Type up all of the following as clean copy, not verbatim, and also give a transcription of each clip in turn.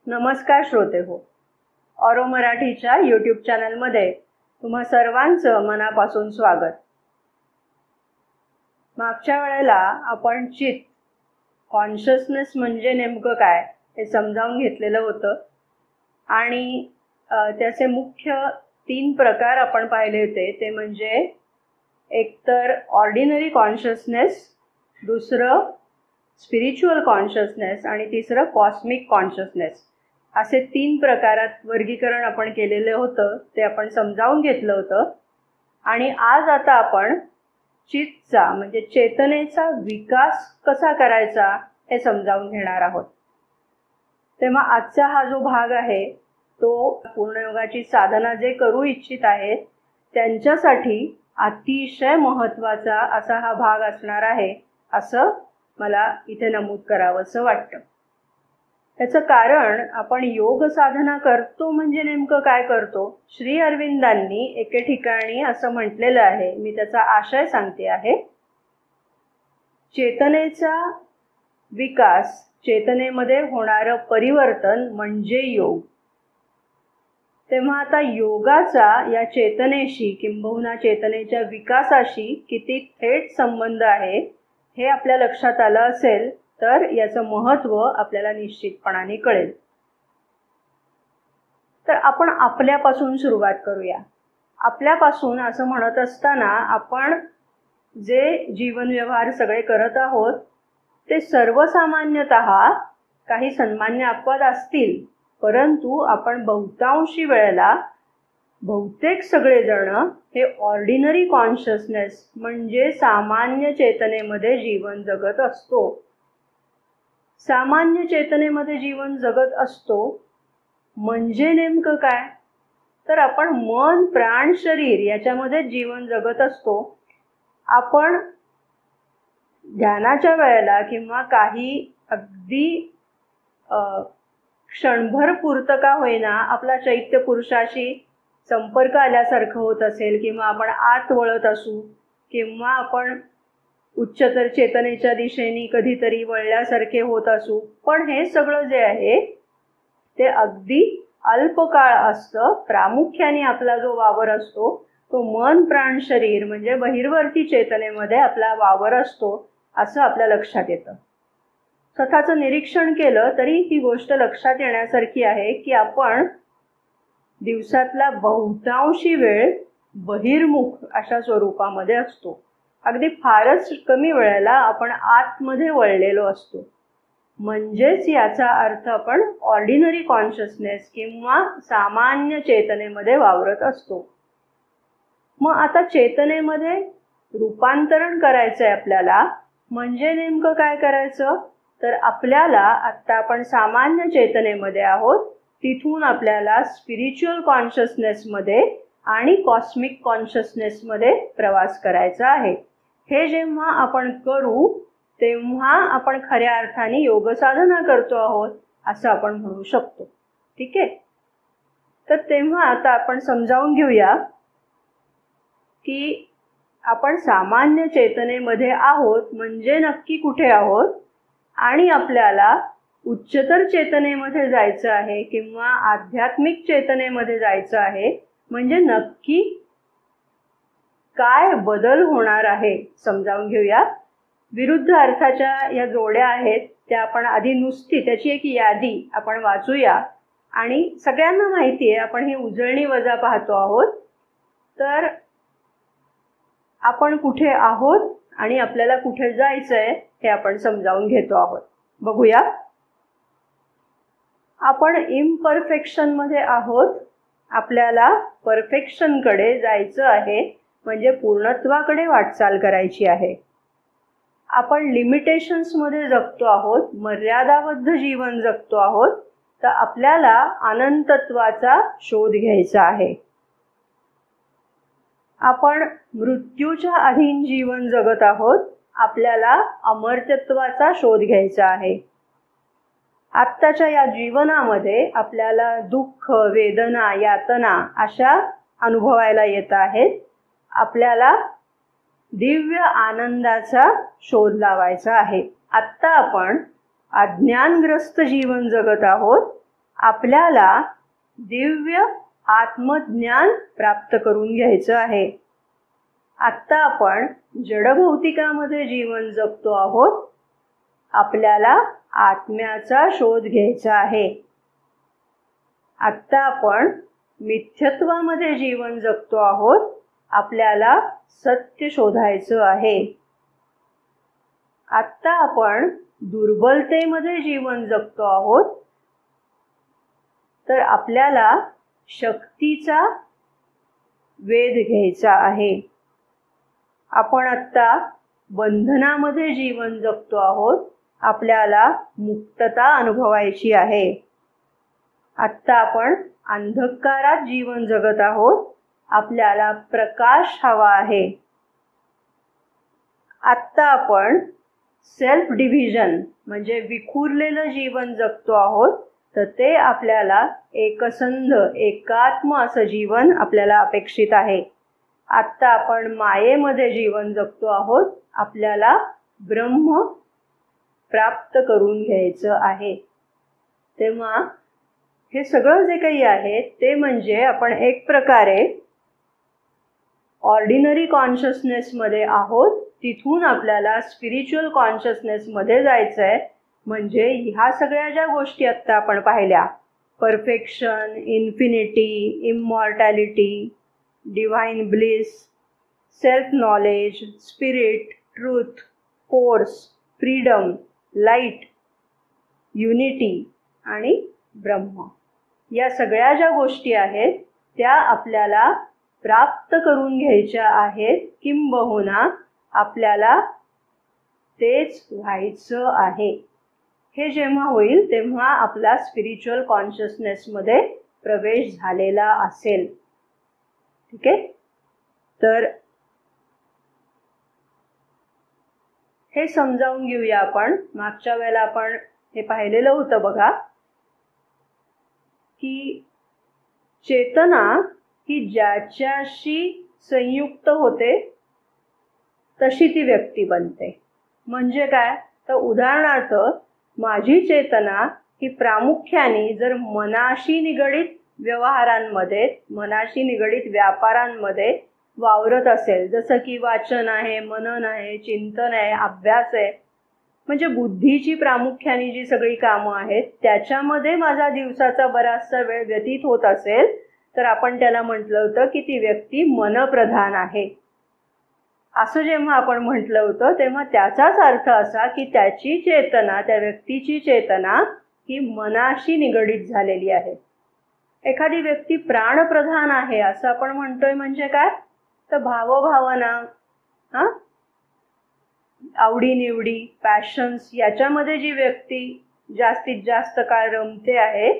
नमस्कार श्रोते हो, ऑरो मराठीच्या यूट्यूब चॅनलमध्ये तुम्हा सर्वांचं मनापासून स्वागत. मागच्या वेळेला आपण चित्त कॉन्शियसनेस म्हणजे नेमकं काय हे समजावून घेतलेलं होतं आणि त्याचे मुख्य 3 प्रकार आपण पाहिले होते. ते म्हणजे एकतर ऑर्डिनरी कॉन्शियसनेस, दुसरं स्पिरिच्युअल कॉन्शियसनेस आणि तिसरं कॉस्मिक कॉन्शियसनेस. असे 3 प्रकारात वर्गीकरण आपण केलेलं होतं, ते आपण समजावून घेतलं होतं. आणि आज आता आपण चित्तचा म्हणजे चेतनेचा विकास कसा करायचा हे समजावून घेणार आहोत. तेव्हा आजचा हा जो भाग आहे तो पूर्णयोगाची साधना जे करू इच्छित आहेत त्यांच्यासाठी अतिशय महत्त्वाचा असा हा भाग असणार आहे, असं मला इथे नमूद करावंसं वाटतं. त्याचं कारण आपण योग साधना करतो म्हणजे नेमकं काय करतो. श्री अरविंदांनी एके ठिकाणी असं म्हटलेलं आहे, मी त्याचा आशय सांगते आहे. चेतनेचा विकास, चेतनेमध्ये होणारं परिवर्तन म्हणजे योग. तेव्हा आता योगाचा या चेतनेशी किंबहुना चेतनेच्या विकासाशी किती थेट संबंध आहे हे आपल्या लक्षात आलं असेल तर याचं महत्त्व आपल्याला निश्चितपणाने कळेल. तर आपण आपल्यापासून सुरुवात करूया. आपल्यापासून असं म्हणत असताना आपण जे जीवन व्यवहार सगळे करत आहोत ते सर्वसामान्यतः काही सन्मान्य अपवाद असतील, परंतु आपण बहुतांशी वेळेला बहुतेक सगळेजण हे ऑर्डिनरी कॉन्शियसनेस म्हणजे सामान्य चेतनेमध्ये जीवन जगत असतो. सामान्य चेतनेमध्ये जीवन जगत असतो म्हणजे नेमकं काय, तर आपण मन प्राण शरीर याच्यामध्ये जीवन जगत असतो. आपण ध्यानाच्या वेळेला किंवा काही अगदी क्षणभर पुरतं का होईना आपला चैत्य पुरुषाशी संपर्क आल्यासारखं होत असेल, किंवा आपण आत वळत असू, किंवा आपण उच्चतर चेतनेच्या दिशेने कधीतरी वळल्यासारखे होत असू, पण हे सगळं जे आहे ते अगदी अल्पकाळ असतं. प्रामुख्याने आपला जो वावर असतो तो मन प्राण शरीर म्हणजे बहिर्वर्ती चेतनेमध्ये आपला वावर असतो, असं आपल्या लक्षात येतं. स्वतःचं निरीक्षण केलं तरी ही गोष्ट लक्षात येण्यासारखी आहे की आपण दिवसातला बहुतांशी वेळ बहिर्मुख अशा स्वरूपामध्ये असतो. अगदी फारच कमी वेळेला आपण आतमध्ये वळलेलो असतो. म्हणजेच याचा अर्थ आपण ऑर्डिनरी कॉन्शियसनेस किंवा सामान्य चेतनेमध्ये वावरत असतो. मग आता चेतनेमध्ये रूपांतरण करायचंय आपल्याला, म्हणजे नेमकं काय करायचं, तर आपल्याला आत्ता आपण सामान्य चेतनेमध्ये आहोत, तिथून आपल्याला स्पिरिच्युअल कॉन्शियसनेसमध्ये आणि कॉस्मिक कॉन्शियसनेसमध्ये प्रवास करायचा आहे. हे जेव्हा आपण करू तेव्हा आपण खऱ्या अर्थाने योग साधना करतो आहोत असं आपण म्हणू शकतो. ठीक आहे. तर तेव्हा आता आपण समजावून घेऊया की आपण सामान्य चेतनेमध्ये आहोत म्हणजे नक्की कुठे आहोत, आणि आपल्याला उच्चतर चेतनेमध्ये जायचं आहे किंवा आध्यात्मिक चेतनेमध्ये जायचं आहे म्हणजे नक्की काय बदल होणार आहे समजावून घेऊया. विरुद्ध अर्थाच्या या जोड्या आहेत त्या आपण आधी नुसती त्याची एक यादी आपण वाचूया. आणि सगळ्यांना माहिती आहे आपण ही उजळणी वजा पाहतो आहोत, तर आपण कुठे आहोत आणि आपल्याला कुठे जायचंय हे आपण समजावून घेतो आहोत. बघूया. आपण इम्परफेक्शन मध्ये आहोत, आपल्याला परफेक्शनकडे जायचं आहे म्हणजे पूर्णत्वाकडे वाटचाल करायची आहे. आपण लिमिटेशन्समध्ये जगतो आहोत, मर्यादाबद्ध जीवन जगतो आहोत, तर आपल्याला अनंतत्वाचा शोध घ्यायचा आहे. आपण मृत्यूच्या अधीन जीवन जगत आहोत, आपल्याला अमर्त्यत्वाचा शोध घ्यायचा आहे. आत्ताच्या या जीवनामध्ये आपल्याला दुःख, वेदना, यातना अशा अनुभवायला येत आहेत. आपल्याला दिव्य आनंदाचा शोध लावायचा आहे. आत्ता आपण अज्ञानग्रस्त जीवन जगत आहोत, आपल्याला दिव्य आत्मज्ञान प्राप्त करून घ्यायचं आहे. आत्ता आपण जडभौतिकामध्ये जीवन जगतो आहोत. आपल्याला आत्म्याचा शोध घ्यायचा आहे. आत्ता आपण मिथ्यत्वामध्ये जीवन जगतो आहोत. आपल्याला सत्य शोधायचं आहे. आत्ता आपण दुर्बलतेमध्ये जीवन जगतो आहोत. तर आपल्याला शक्तीचा वेध घ्यायचा आहे. आपण आत्ता बंधनामध्ये जीवन जगतो आहोत. आपल्याला मुक्तता अनुभवायची आहे. आत्ता आपण अंधकारात जीवन जगत आहोत. आपल्याला प्रकाश हवा आहे. आत्ता आपण सेल्फ डिव्हिजन म्हणजे विखुरलेलं जीवन जगतो आहोत. तर ते आपल्याला एकसंध एकात्म असं जीवन आपल्याला अपेक्षित आहे. आत्ता आपण मायेमध्ये जीवन जगतो आहोत. आपल्याला ब्रह्म प्राप्त करून घ्यायचं आहे. तेव्हा हे सगळं जे काही आहे ते म्हणजे आपण एक प्रकारे ऑर्डिनरी कॉन्शियसनेसमध्ये आहोत. तिथून आपल्याला स्पिरिच्युअल कॉन्शियसनेसमध्ये जायचं आहे. म्हणजे ह्या सगळ्या ज्या गोष्टी आत्ता आपण पाहिल्या, perfection, infinity, immortality, divine bliss, self knowledge, spirit, truth, force, freedom, light, unity आणि ब्रह्म, या सगळ्या ज्या गोष्टी आहेत त्या आपल्याला प्राप्त करून घ्यायच्या आहेत. किंबहुना आपल्याला तेच व्हायचं आहे. हे जेव्हा होईल तेव्हा आपला स्पिरिच्युअल कॉन्शियसनेसमध्ये प्रवेश झालेला असेल. ठीक आहे. तर हे समजावून घेऊया आपण. मागच्या वेळेला आपण हे पाहिलेलं होतं बघा की चेतना ही ज्याच्याशी संयुक्त होते तशी ती व्यक्ती बनते. म्हणजे काय, तर उदाहरणार्थ माझी चेतना ही प्रामुख्याने जर मनाशी निगडित व्यवहारांमध्ये, मनाशी निगडित व्यापारांमध्ये वावरत असेल, जसं की वाचन आहे, मनन आहे, चिंतन आहे, अभ्यास आहे, म्हणजे बुद्धीची प्रामुख्याने जी सगळी कामं आहेत त्याच्यामध्ये माझा दिवसाचा बराचसा वेळ व्यतीत होत असेल तर आपण त्याला म्हटलं होतं की ती व्यक्ती मनप्रधान आहे. असं जेव्हा आपण म्हटलं होतं तेव्हा त्याचाच अर्थ असा की त्याची चेतना, त्या व्यक्तीची चेतना ही मनाशी निगडित झालेली आहे. एखादी व्यक्ती प्राणप्रधान आहे असं आपण म्हणतोय म्हणजे काय, तर भावभावना, आवडीनिवडी, पॅशन्स याच्यामध्ये जी व्यक्ती जास्तीत जास्त काळ रमते आहे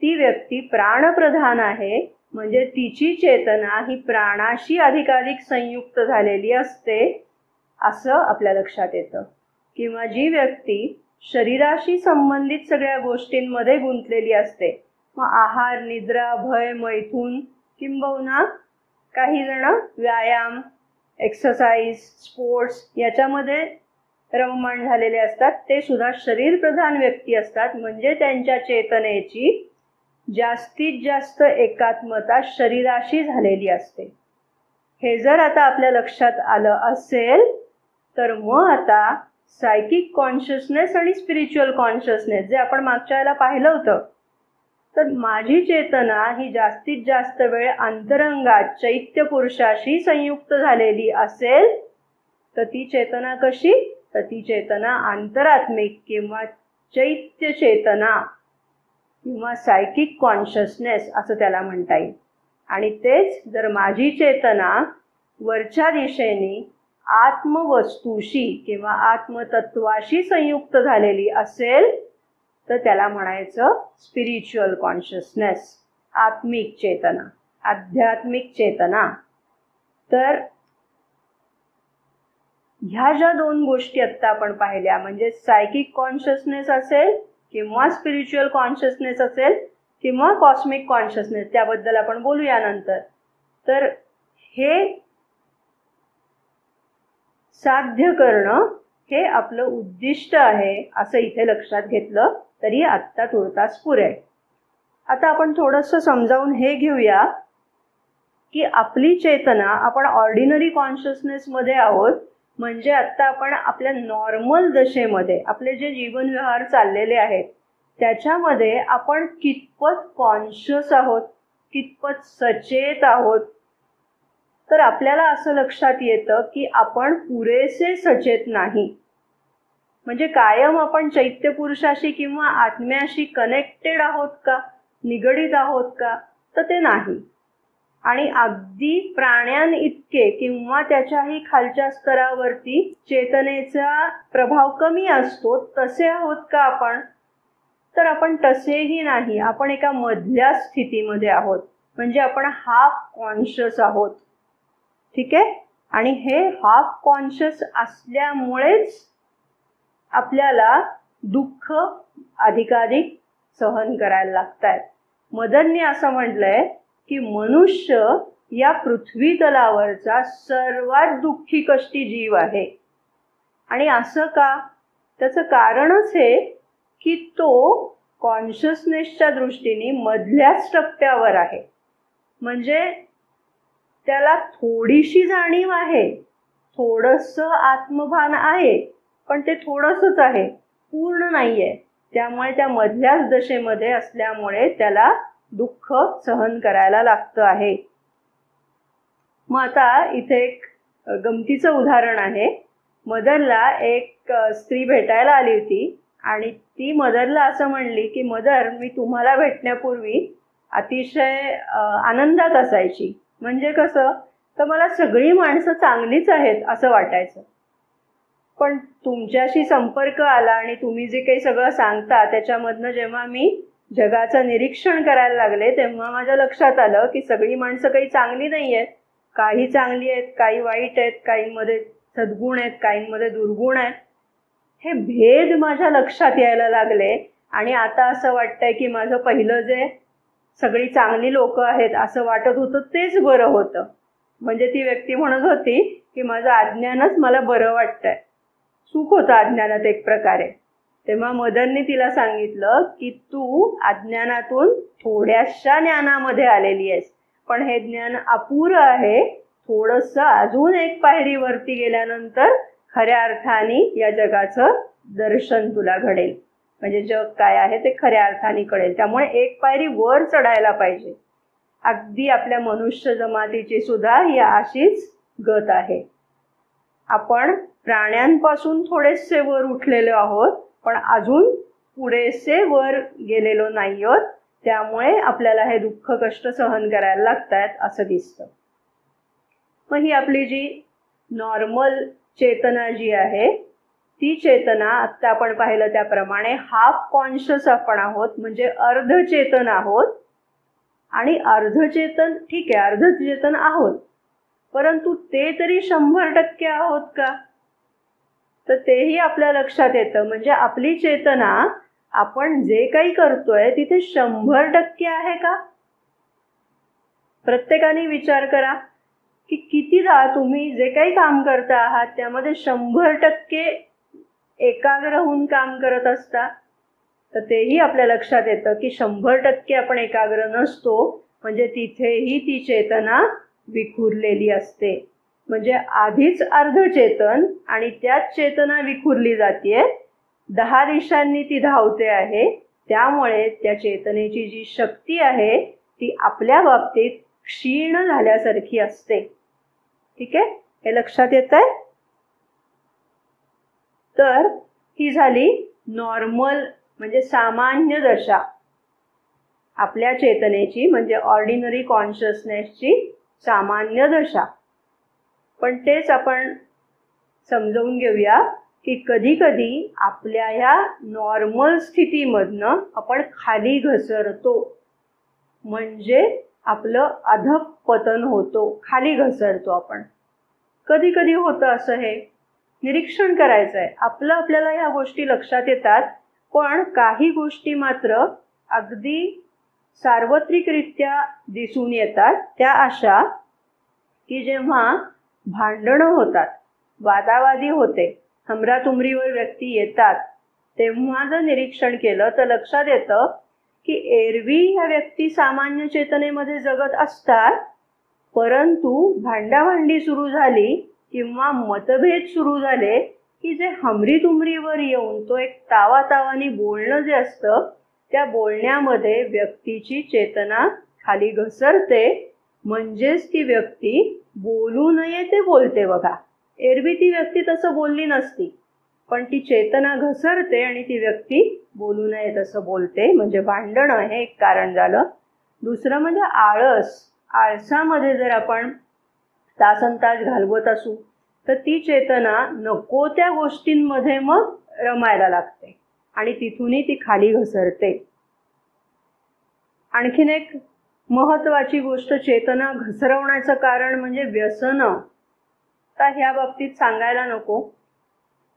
ती व्यक्ती प्राणप्रधान आहे. म्हणजे तिची चेतना ही प्राणाशी अधिकाधिक संयुक्त झालेली असते असं आपल्या लक्षात येतं. किंवा जी व्यक्ती शरीराशी संबंधित सगळ्या गोष्टींमध्ये गुंतलेली असते, मग आहार, निद्रा, भय, मैथून, किंबहुना काही जण व्यायाम, एक्सरसाइज, स्पोर्ट्स याच्यामध्ये रममाण झालेले असतात, ते सुद्धा शरीरप्रधान व्यक्ती असतात. म्हणजे त्यांच्या चेतनेची जास्तीत जास्त एकात्मता शरीराशी झालेली असते. हे जर आता आपल्या लक्षात आलं असेल तर मग आता सायकिक कॉन्शियसनेस आणि स्पिरिच्युअल कॉन्शियसनेस जे आपण मागच्या वेळेला पाहिलं होतं, तर माझी चेतना ही जास्तीत जास्त वेळ अंतरंगात चैत्य पुरुषाशी संयुक्त झालेली असेल तर ती चेतना कशी, तर ती चेतना अंतरात्मिक किंवा चैत्य चेतना किंवा सायकिक कॉन्शियसनेस असं त्याला म्हणता येईल. आणि तेच जर माझी चेतना वरच्या दिशेने आत्मवस्तूशी किंवा आत्मतत्वाशी संयुक्त झालेली असेल तर त्याला म्हणायचं स्पिरिच्युअल कॉन्शियसनेस, आत्मिक चेतना, आध्यात्मिक चेतना. तर ह्या ज्या दोन गोष्टी आत्ता आपण पाहिल्या, म्हणजे सायकिक कॉन्शियसनेस असेल किंवा स्पिरिच्युअल कॉन्शियसनेस असेल किंवा कॉस्मिक कॉन्शियसनेस, त्याबद्दल आपण बोलूया नंतर. तर हे साध्य करणं हे आपलं उद्दिष्ट आहे असं इथे लक्षात घेतलं तरी आत्ता तुर्तास पुरेल. आता आपण थोडंसं समजावून हे घेऊया की आपली चेतना, आपण ऑर्डिनरी कॉन्शियसनेसमध्ये आहोत, म्हणजे आत्ता आपण आपल्या नॉर्मल दशेमध्ये आपले जे जीवन व्यवहार चाललेले आहेत त्याच्यामध्ये आपण कितपत कॉन्शियस आहोत, कितपत सचेत आहोत. तर आपल्याला असं लक्षात येतं की आपण पुरेसे सचेत नाही. म्हणजे कायम आपण चैत्यपुरुषाशी किंवा आत्म्याशी कनेक्टेड आहोत का, निगडीत आहोत का, तर ते नाही. आणि अगदी प्राण्यांइतके किंवा त्याच्याही खालच्या स्तरावरती चेतनेचा प्रभाव कमी असतो तसे आहोत का आपण, तर आपण तसेही नाही. आपण एका मधल्या स्थितीमध्ये आहोत, म्हणजे आपण हाफ कॉन्शियस आहोत. ठीक आहे. आणि हे हाफ कॉन्शियस असल्यामुळेच आपल्याला दुःख अधिकाधिक सहन करायला लागतात. मदनने असं म्हटलंय की मनुष्य या पृथ्वी तलावरचा सर्वात दुःखी कष्टी जीव आहे. आणि असं का, त्याचं कारणच हे की तो कॉन्शियसनेसच्या दृष्टीने मधल्याच टप्प्यावर आहे. म्हणजे त्याला थोडीशी जाणीव आहे, थोडंसं आत्मभान आहे, पण ते थोडंसंच आहे, पूर्ण नाहीये. त्यामुळे त्या मधल्याच दशेमध्ये असल्यामुळे त्याला दुःख सहन करायला लागतं आहे. मग आता इथे एक गमतीचं उदाहरण आहे. मदरला एक स्त्री भेटायला आली होती आणि ती मदरला असं म्हणली की मदर, मी तुम्हाला भेटण्यापूर्वी अतिशय आनंदात असायची. म्हणजे कसं, तर मला सगळी माणसं चांगलीच आहेत असं वाटायचं. पण तुमच्याशी संपर्क आला आणि तुम्ही जे काही सगळं सांगता त्याच्यामधनं जेव्हा मी जगाचं निरीक्षण करायला लागले तेव्हा माझ्या लक्षात आलं की सगळी माणसं काही चांगली नाही आहेत. काही चांगली आहेत, काही वाईट आहेत, काहींमध्ये सद्गुण आहेत, काहींमध्ये दुर्गुण आहेत. हे भेद माझ्या लक्षात यायला लागले आणि आता असं वाटतंय की माझं पहिलं जे सगळी चांगली लोक आहेत असं वाटत होतं तेच बरं होतं. म्हणजे ती व्यक्ती म्हणत होती की माझं अज्ञानच मला बरं वाटतंय. सुख होतं अज्ञानात एक प्रकारे. तेव्हा मदनने तिला सांगितलं की तू अज्ञानातून थोड्याशा ज्ञानामध्ये आलेली आहेस, पण हे ज्ञान अपुरं आहे. थोडंसं अजून एक पायरी वरती गेल्यानंतर खऱ्या अर्थाने या जगाचं दर्शन तुला घडेल. म्हणजे जग काय आहे ते खऱ्या अर्थाने कळेल. त्यामुळे एक पायरी वर चढायला पाहिजे. अगदी आपल्या मनुष्य जमातीची सुद्धा ही अशीच गत आहे. आपण प्राण्यांपासून थोडेसे वर उठलेलो आहोत, पण अजून पुरेसे वर गेलेलो नाही आहोत. त्यामुळे आपल्याला हे दुःख कष्ट सहन करायला लागतात असं दिसतं. मग ही आपली जी नॉर्मल चेतना जी आहे ती चेतना आत्ता आपण पाहिलं त्याप्रमाणे हाफ कॉन्शियस आपण आहोत, म्हणजे अर्धचेतन आहोत. आणि अर्धचेतन ठीक आहे, अर्धचेतन आहोत, परंतु ते तरी 100% आहोत का, तर तेही आपल्या लक्षात येतं. म्हणजे आपली चेतना आपण जे काही करतोय तिथे 100% आहे का. प्रत्येकाने विचार करा की कितीदा तुम्ही जे काही काम करता आहात त्यामध्ये 100% एकाग्र होऊन काम करत असता. तर तेही आपल्या लक्षात येतं की 100% आपण एकाग्र नसतो. म्हणजे तिथेही ती चेतना विखुरलेली असते. म्हणजे आधीच अर्धचेतन आणि त्याच चेतना विखुरली जाते. 10 दिशांनी ती धावते आहे. त्यामुळे त्या चेतनेची जी शक्ती आहे ती आपल्या बाबतीत क्षीण झाल्यासारखी असते. ठीक आहे, हे लक्षात येतंय. तर ही झाली नॉर्मल म्हणजे सामान्य दशा आपल्या चेतनेची, म्हणजे ऑर्डिनरी कॉन्शियसनेसची सामान्य दशा. पण तेच आपण समजून घेऊया की कधी कधी आपल्या ह्या नॉर्मल स्थितीमधनं आपण खाली घसरतो. म्हणजे आपलं अधःपतन होतो, खाली घसरतो आपण. कधी कधी होतं असं. हे निरीक्षण करायचं आहे आपलं. आपल्याला ह्या गोष्टी लक्षात येतात, पण काही गोष्टी मात्र अगदी सार्वत्रिकरित्या दिसून येतात. त्या अशा की जेव्हा भांडणं होतात, वादावादी होते, हमरातुमरीवर व्यक्ती येतात, तेव्हा जर निरीक्षण केलं तर लक्षात येतं की एरवी ह्या व्यक्ती सामान्य चेतनेमध्ये जगत असतात, परंतु भांडाभांडी सुरू झाली किंवा मतभेद सुरू झाले की जे हमरीतुमरीवर येऊन तो एक तावातावानी बोलणं जे असतं, त्या बोलण्यामध्ये व्यक्तीची चेतना खाली घसरते. म्हणजेच ती व्यक्ती बोलू नये ते बोलते. बघा, एरवी ती व्यक्ती तसं बोलली नसती, पण ती चेतना घसरते आणि ती व्यक्ती बोलू नये तसं बोलते. म्हणजे भांडणं हे एक कारण झालं. दुसरं म्हणजे आळस. आळसामध्ये जर आपण तासनतास घालवत असू तर ती चेतना नको त्या गोष्टींमध्ये मग रमायला लागते आणि तिथूनही ती खाली घसरते. आणखीन एक महत्वाची गोष्ट चेतना घसरवण्याचं कारण म्हणजे व्यसनं. तर ह्या बाबतीत सांगायला नको.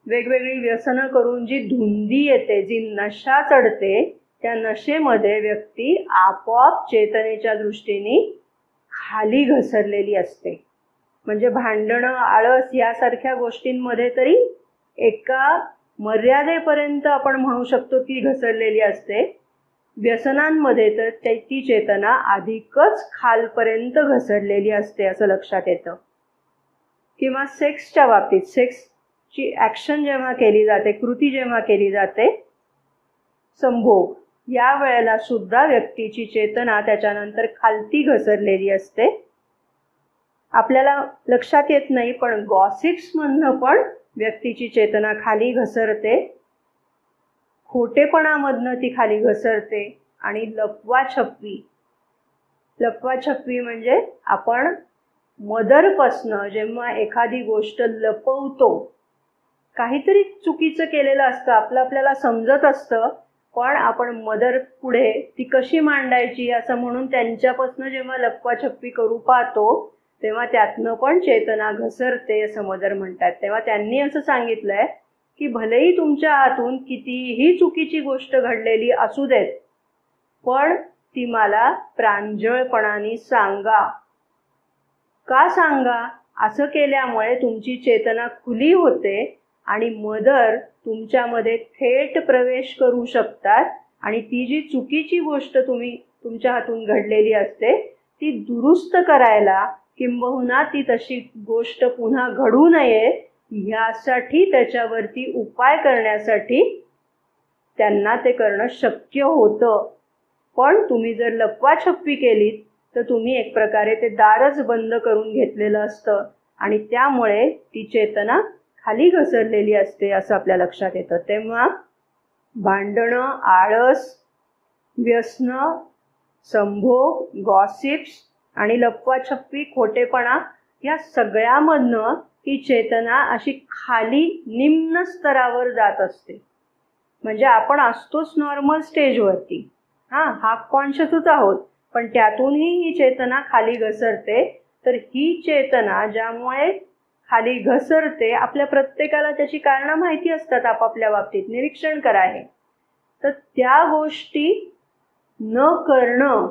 वेगवेगळी व्यसनं करून जी धुंदी येते, जी नशा चढते, त्या नशेमध्ये व्यक्ती आपोआप चेतनेच्या दृष्टीने खाली घसरलेली असते. म्हणजे भांडणं, आळस यासारख्या गोष्टींमध्ये तरी एका मर्यादेपर्यंत आपण म्हणू शकतो की घसरलेली असते. व्यसनांमध्ये तर ती चेतना अधिकच खालपर्यंत घसरलेली असते असं लक्षात येतं. किंवा सेक्सच्या बाबतीत, सेक्सची ॲक्शन जेव्हा केली जाते, कृती जेव्हा केली जाते, संभोग, या वेळेला सुद्धा व्यक्तीची चेतना त्याच्यानंतर खालती घसरलेली असते. आपल्याला लक्षात येत नाही, पण गॉसिप्समधनं पण व्यक्तीची चेतना खाली घसरते. खोटेपणामधनं ती खाली घसरते. आणि लपवाछपवी. लपवाछपवी म्हणजे आपण मदरपासनं जेव्हा एखादी गोष्ट लपवतो, काहीतरी चुकीचं केलेलं असतं, आपल्याला समजत असतं, पण आपण मदर पुढे ती कशी मांडायची असं म्हणून त्यांच्यापासून जेव्हा लपवाछपवी करू पाहतो, तेव्हा त्यातनं पण चेतना घसरते असं मदर म्हणतात. तेव्हा त्यांनी असं सांगितलंय की भलेही तुमच्या हातून कितीही चुकीची गोष्ट घडलेली असू देत, पण ती मला प्रांजळपणाने सांगा. का सांगा? असं केल्यामुळे तुमची चेतना खुली होते आणि मदर तुमच्यामध्ये थेट प्रवेश करू शकतात आणि ती जी चुकीची गोष्ट तुमच्या हातून घडलेली असते ती दुरुस्त करायला, किंबहुना ती तशी गोष्ट पुन्हा घडू नये ह्यासाठी, त्याच्यावरती उपाय करण्यासाठी त्यांना ते करणं शक्य होतं. पण तुम्ही जर लपवाछपवी केलीत तर तुम्ही एक प्रकारे ते दारच बंद करून घेतलेलं असतं आणि त्यामुळे ती चेतना खाली घसरलेली असते असं आपल्या लक्षात येतं. तेव्हा भांडणं, आळस, व्यसनं, संभोग, गॉसिप्स आणि लपवाछपवी, खोटेपणा या सगळ्यामधनं ही चेतना अशी खाली निम्न स्तरावर जात असते. म्हणजे आपण असतोच नॉर्मल स्टेजवरती, हाफ कॉन्शियसच आहोत, पण त्यातूनही ही चेतना खाली घसरते. तर ही चेतना ज्यामुळे खाली घसरते, आपल्या प्रत्येकाला त्याची कारणं माहिती असतात आपापल्या बाबतीत, निरीक्षण करा हे. तर त्या गोष्टी न करणं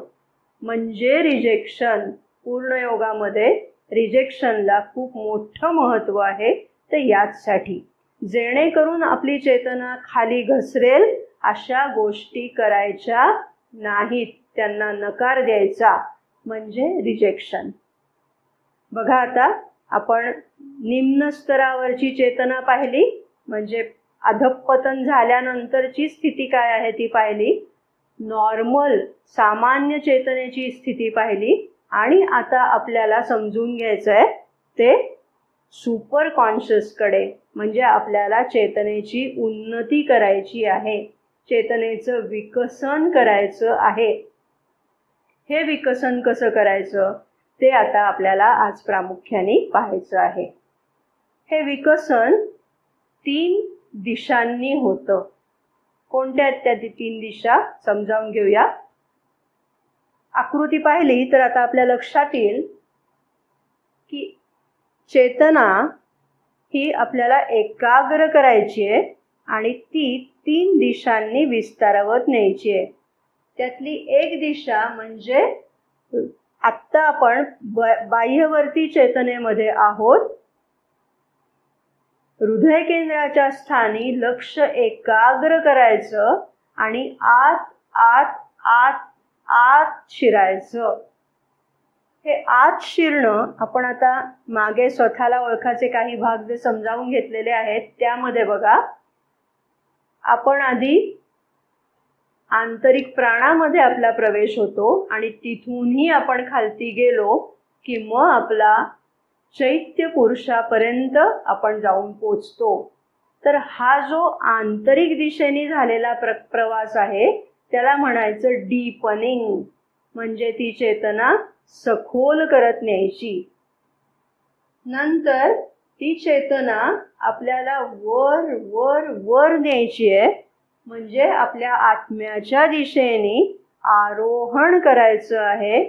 म्हणजे रिजेक्शन. पूर्ण योगामध्ये रिजेक्शनला खूप मोठं महत्त्व आहे. तर याचसाठी जेणेकरून आपली चेतना खाली घसरेल अशा गोष्टी करायच्या नाहीत, त्यांना नकार द्यायचा म्हणजे रिजेक्शन. बघा, आता आपण निम्न स्तरावरची चेतना पाहिली, म्हणजे अधःपतन झाल्यानंतरची स्थिती काय आहे ती पाहिली, नॉर्मल सामान्य चेतनेची स्थिती पाहिली, आणि आता आपल्याला समजून घ्यायचंय ते सुपर कॉन्शियसकडे. म्हणजे आपल्याला चेतनेची उन्नती करायची आहे, चेतनेचं विकसन करायचं आहे. हे विकसन कसं करायचं ते आता आपल्याला आज प्रामुख्याने पाहायचं आहे. हे विकसन 3 दिशांनी होतं. कोणत्या आहेत त्या 3 दिशा समजावून घेऊया. आकृती पाहिली तर आता आपल्या लक्षात येईल की चेतना ही आपल्याला एकाग्र करायची आहे आणि ती 3 दिशांनी विस्तारावत न्यायची आहे. त्यातली एक दिशा म्हणजे आत्ता आपण बाह्यवर्ती चेतनेमध्ये आहोत. हृदय केंद्राच्या स्थानी लक्ष एकाग्र करायचं आणि आत आत आत आत शिरायचं. हे आत शिरणं आपण आता मागे स्वतःला ओळखाचे काही भाग जे समजावून घेतलेले आहेत त्यामध्ये बघा, आपण आधी आंतरिक प्राणामध्ये आपला प्रवेश होतो आणि तिथूनही आपण खालती गेलो की मग आपला चैत्य पुरुषापर्यंत आपण जाऊन पोचतो. तर हा जो आंतरिक दिशेने झालेला प्रवास आहे त्याला म्हणायचं डीपनिंग, म्हणजे ती चेतना सखोल करत न्यायची. नंतर ती चेतना आपल्याला वर वर वर न्यायची आहे, म्हणजे आपल्या आत्म्याच्या दिशेने आरोहण करायचं आहे.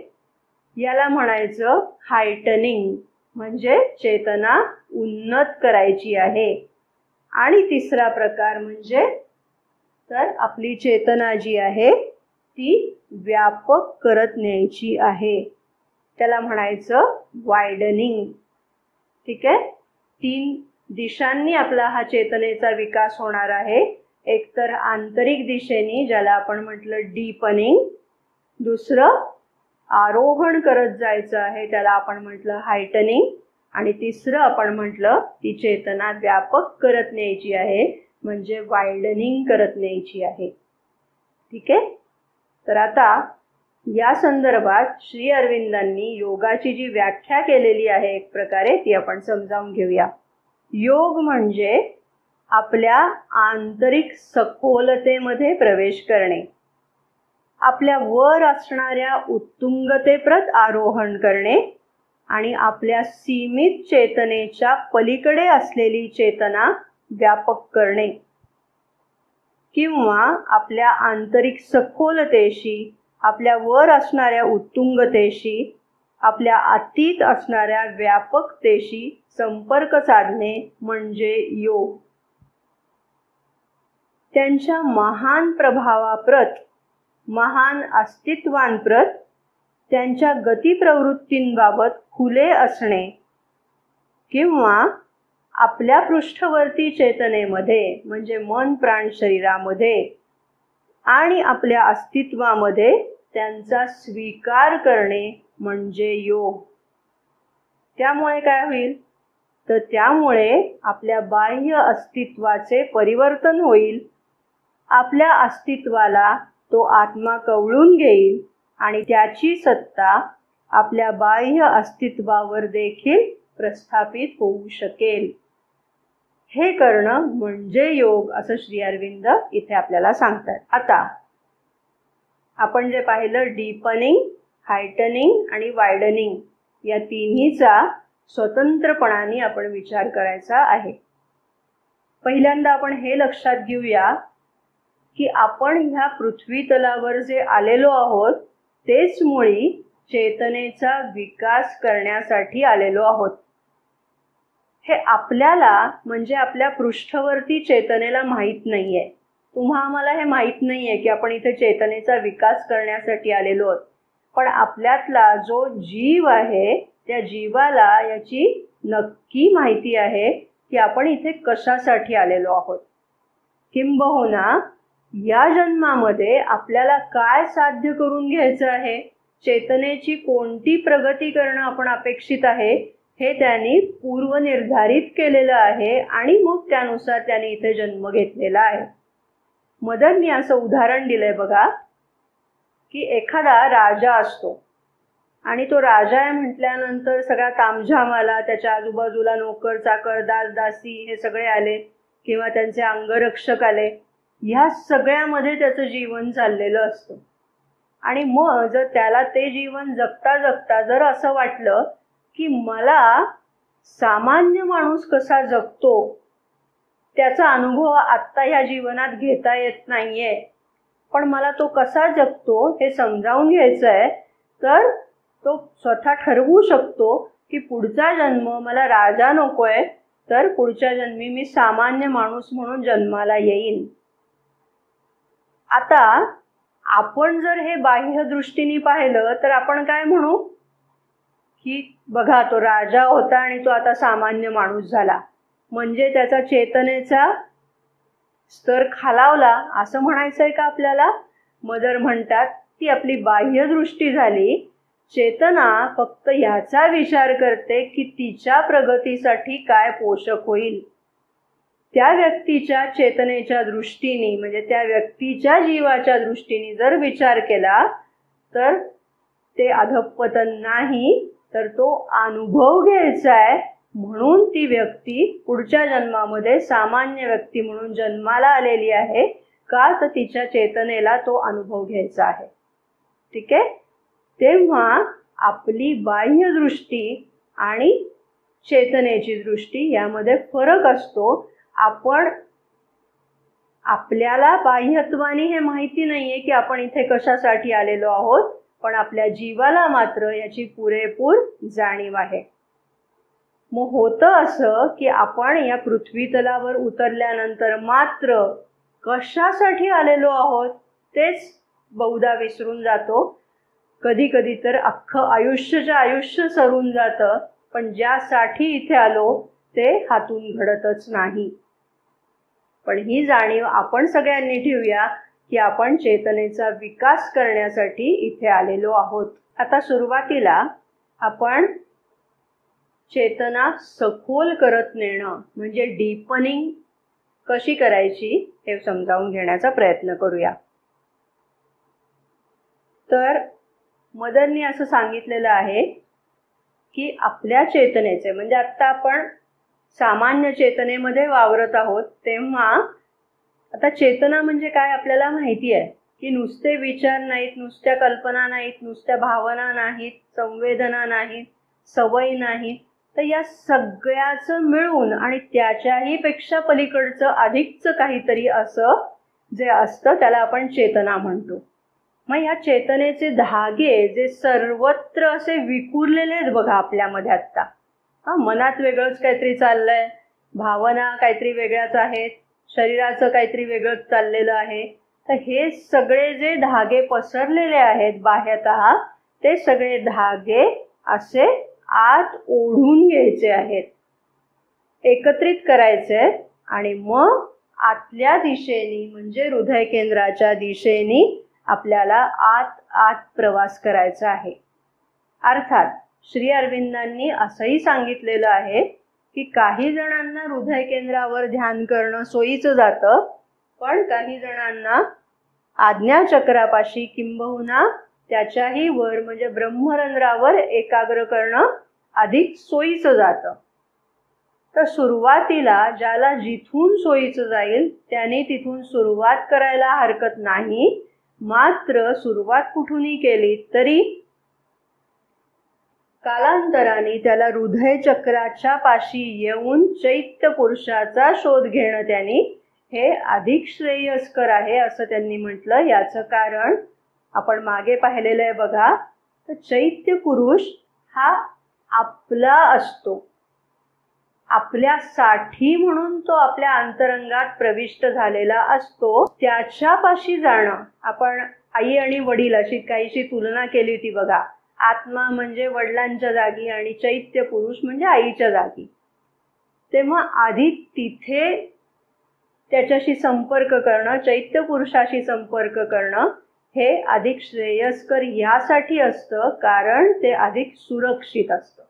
याला म्हणायचं हायटनिंग, म्हणजे चेतना उन्नत करायची आहे. आणि तिसरा प्रकार म्हणजे तर आपली चेतना जी आहे ती व्यापक करत न्यायची आहे, त्याला म्हणायचं वायडनिंग. ठीक आहे. 3 दिशांनी आपला हा चेतनेचा विकास होणार आहे. एक तर आंतरिक दिशेने ज्याला आपण म्हटलं डीपनिंग, दुसरं आरोहण करत जायचं आहे त्याला आपण म्हटलं हायटनिंग, आणि तिसरं आपण म्हटलं ती चेतना व्यापक करत न्यायची आहे, म्हणजे वायडनिंग करत न्यायची आहे. ठीक आहे. तर आता या संदर्भात श्री अरविंदांनी योगाची जी व्याख्या केलेली आहे एक प्रकारे ती आपण समजावून घेऊया. योग म्हणजे आपल्या आंतरिक सखोलतेमध्ये प्रवेश करणे, आपल्या वर असणाऱ्या उत्तुंगतेप्रत आरोहण करणे आणि आपल्या सीमित चेतनेच्या पलीकडे असलेली चेतना व्यापक करणे, किंवा आपल्या आंतरिक सखोलतेशी, आपल्या वर असणाऱ्या उत्तुंगतेशी, आपल्या अतीत असणाऱ्या व्यापकतेशी संपर्क साधणे म्हणजे योग. त्यांच्या महान प्रभावाप्रत, महान अस्तित्वांप्रत, त्यांच्या गतिप्रवृत्तींबाबत खुले असणे, किंवा आपल्या पृष्ठवर्ती चेतनेमध्ये म्हणजे मन प्राण शरीरामध्ये आणि आपल्या अस्तित्वामध्ये त्यांचा स्वीकार करणे म्हणजे योग. त्यामुळे काय होईल तर त्यामुळे आपल्या बाह्य अस्तित्वाचे परिवर्तन होईल, आपल्या अस्तित्वाला तो आत्मा कवळून घेईल आणि त्याची सत्ता आपल्या बाह्य अस्तित्वावर देखील प्रस्थापित होऊ शकेल. हे करणं म्हणजे योग असं श्री अरविंद इथे आपल्याला सांगतात. आता आपण जे पाहिलं डीपनिंग, हायटनिंग आणि वायडनिंग या तिन्हीचा स्वतंत्रपणाने आपण विचार करायचा आहे. पहिल्यांदा आपण हे लक्षात घेऊया की आपण ह्या पृथ्वी तलावर जे आलेलो आहोत तेच मुळी चेतनेचा विकास करण्यासाठी आलेलो आहोत. हे आपल्याला म्हणजे आपल्या पृष्ठवर्ती चेतनेला माहीत नाहीये. तुम्हा आम्हाला हे माहीत नाहीये की आपण इथे चेतनेचा विकास करण्यासाठी आलेलो आहोत. पण आपल्यातला जो जीव आहे त्या जीवाला याची नक्की माहिती आहे की आपण इथे कशासाठी आलेलो आहोत. किंबहुना या जन्मामध्ये आपल्याला काय साध्य करून घ्यायचं आहे, चेतनेची कोणती प्रगती करणं आपण अपेक्षित आहे हे त्यांनी पूर्वनिर्धारित केलेलं आहे आणि मग त्यानुसार त्यांनी इथे जन्म घेतलेला आहे. मदननी असं उदाहरण दिलंय बघा की एखादा राजा असतो आणि तो राजा आहे म्हटल्यानंतर सगळा तामझाम आला, त्याच्या आजूबाजूला नोकर चाकर दास दासी हे सगळे आले किंवा त्यांचे अंगरक्षक आले. ह्या सगळ्यामध्ये त्याचं जीवन चाललेलं असतं आणि मग जर त्याला ते जीवन जगता जगता जर असं वाटलं की मला सामान्य माणूस कसा जगतो त्याचा अनुभव आत्ता ह्या जीवनात घेता येत नाहीये, पण मला तो कसा जगतो हे समजावून घ्यायचं आहे, तर तो स्वतः ठरवू शकतो की पुढचा जन्म मला राजा नकोय, तर पुढच्या जन्मी मी सामान्य माणूस म्हणून जन्माला येईन. आता आपण जर हे बाह्य दृष्टीने पाहिलं तर आपण काय म्हणू की बघा तो राजा होता आणि तो आता सामान्य माणूस झाला, म्हणजे त्याचा चेतनेचा स्तर खालावला असं म्हणायचंय का आपल्याला? मदर म्हणतात ती आपली बाह्य दृष्टी झाली. चेतना फक्त ह्याचा विचार करते की तिच्या प्रगतीसाठी काय पोषक होईल. त्या व्यक्तीच्या चेतनेच्या दृष्टीने म्हणजे त्या व्यक्तीच्या जीवाच्या दृष्टीने जर विचार केला तर ते अधःपतन नाही, तर तो अनुभव घ्यायचा आहे. म्हणून ती व्यक्ती पुढच्या जन्मामध्ये सामान्य व्यक्ती म्हणून जन्माला आलेली आहे. का तर तिच्या चेतनेला तो अनुभव घ्यायचा आहे. ठीक आहे. तेव्हा आपली बाह्य दृष्टी आणि चेतनेची दृष्टी यामध्ये फरक असतो. आपल्याला बाह्यत्वाने हे माहिती नाहीये की आपण इथे कशासाठी आलेलो आहोत, पण आपल्या जीवाला मात्र याची पुरेपूर जाणीव आहे. मग होतं असं की आपण या पृथ्वी तलावर उतरल्यानंतर मात्र कशासाठी आलेलो आहोत तेच बहुधा विसरून जातो. कधी कधी तर अख्खं आयुष्य सरून जातं, पण ज्यासाठी इथे आलो ते हातून घडतच नाही. पण ही जाणीव आपण सगळ्यांनी ठेवूया की आपण चेतनेचा विकास करण्यासाठी इथे आलेलो आहोत. आता सुरुवातीला आपण चेतना सखोल करत नेणं म्हणजे डीपनिंग कशी करायची हे समजावून घेण्याचा प्रयत्न करूया. तर मदरनी असं सांगितलेलं आहे की आपल्या चेतनेचे म्हणजे आता आपण सामान्य चेतनेमध्ये वावरत आहोत. तेव्हा आता चेतना म्हणजे काय आपल्याला माहिती आहे की नुसते विचार नाहीत, नुसत्या कल्पना नाहीत, नुसत्या भावना नाहीत, संवेदना नाहीत, सवय नाहीत, तर या सगळ्याचं मिळून आणि त्याच्याही पेक्षा पलीकडचं अधिकचं काहीतरी असं जे असतं त्याला आपण चेतना म्हणतो. मग या चेतनेचे धागे जे सर्वत्र असे विखुरलेले आहेत बघा आपल्यामध्ये आत्ता. मनात वेगळंच काहीतरी चाललंय, भावना काहीतरी वेगळ्याच आहेत, शरीराचं काहीतरी वेगळंच चाललेलं आहे. तर हे सगळे जे धागे पसरलेले आहेत बाह्यतः ते सगळे धागे असे आत ओढून घ्यायचे आहेत, एकत्रित करायचे आणि मग आतल्या दिशेने म्हणजे हृदय केंद्राच्या दिशेने आपल्याला आत प्रवास करायचा आहे. अर्थात श्री अरविंदांनी असंही सांगितलेलं आहे की काही जणांना हृदय केंद्रावर ध्यान करणं सोयीचं जातं, पण काही जणांना आज्ञाचक्रापाशी किंबहुना त्याच्याही वर म्हणजे ब्रह्मरंध्रावर एकाग्र करणं अधिक सोयीचं जातं. तर सुरुवातीला ज्याला जिथून सोयीचं जाईल त्याने तिथून सुरुवात करायला हरकत नाही. मात्र सुरुवात कुठूनही केली तरी कालांतराने त्याला हृदय चक्राच्या पाशी येऊन चैत्य पुरुषाचा शोध घेणं त्यांनी हे अधिक श्रेयस्कर आहे असं त्यांनी म्हटलं. याचं कारण आपण मागे पाहिलेलं आहे बघा. तर चैत्य पुरुष हा आपला असतो, आपल्यासाठी म्हणून तो आपल्या अंतरंगात प्रविष्ट झालेला असतो. त्याच्यापाशी जाणं, आपण आई आणि वडील अशी काहीशी तुलना केली होती बघा. आत्मा म्हणजे वडिलांच्या जागी आणि चैत्य पुरुष म्हणजे आईच्या जागी. तेव्हा आधी तिथे त्याच्याशी संपर्क करणं, चैत्य पुरुषाशी संपर्क करणं हे अधिक श्रेयस्कर यासाठी असतं कारण ते अधिक सुरक्षित असतं.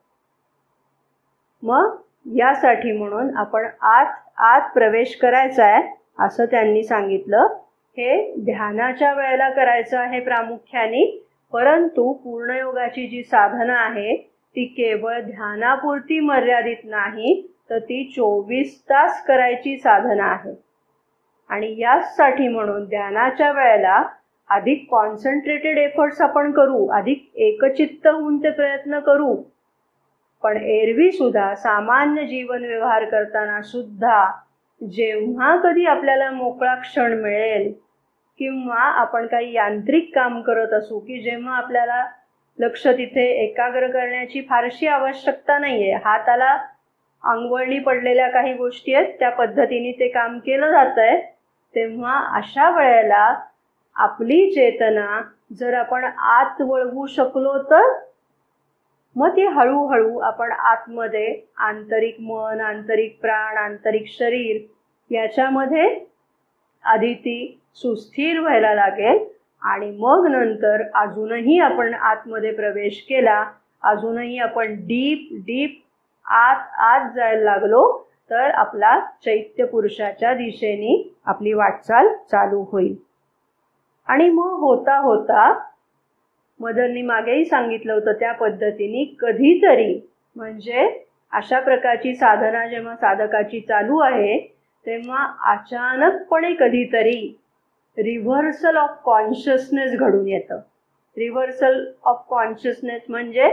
मग यासाठी म्हणून आपण आत प्रवेश करायचा आहे असं त्यांनी सांगितलं. हे ध्यानाच्या वेळेला करायचं आहे प्रामुख्याने, परंतु पूर्णयोगाची जी साधना आहे ती केवळ ध्यानापुरती मर्यादित नाही, तर ती 24 तास करायची साधना आहे. आणि यासाठी म्हणून ध्यानाच्या वेळेला अधिक कॉन्सन्ट्रेटेड एफर्ट्स आपण करू, अधिक एकचित्त होऊन ते प्रयत्न करू. पण एरवी सुद्धा सामान्य जीवन व्यवहार करताना सुद्धा जेव्हा कधी आपल्याला मोकळा क्षण मिळेल किंवा आपण काही यांत्रिक काम करत असू की जेव्हा आपल्याला लक्ष तिथे एकाग्र करण्याची फारशी आवश्यकता नाहीये, हाताला अंगवळणी पडलेल्या काही गोष्टी आहेत त्या पद्धतीने ते काम केलं जातंय, तेव्हा अशा वेळेला आपली चेतना जर आपण आत वळवू शकलो तर मग ती हळूहळू आपण आतमध्ये आंतरिक मन, आंतरिक प्राण, आंतरिक शरीर याच्यामध्ये आधी ती सुस्थिर व्हायला लागेल आणि मग नंतर अजूनही आपण आतमध्ये प्रवेश केला, अजूनही आपण डीप डीप आत जायला लागलो, तर आपला चैत्य पुरुषाच्या दिशेने आपली वाटचाल चालू होईल. आणि मग होता होता मदरनी मागेही सांगितलं होतं त्या पद्धतीने कधीतरी, म्हणजे अशा प्रकारची साधना जेव्हा साधकाची चालू आहे तेव्हा अचानकपणे कधीतरी रिव्हर्सल ऑफ कॉन्शियसनेस घडून येतं. रिव्हर्सल ऑफ कॉन्शियसनेस म्हणजे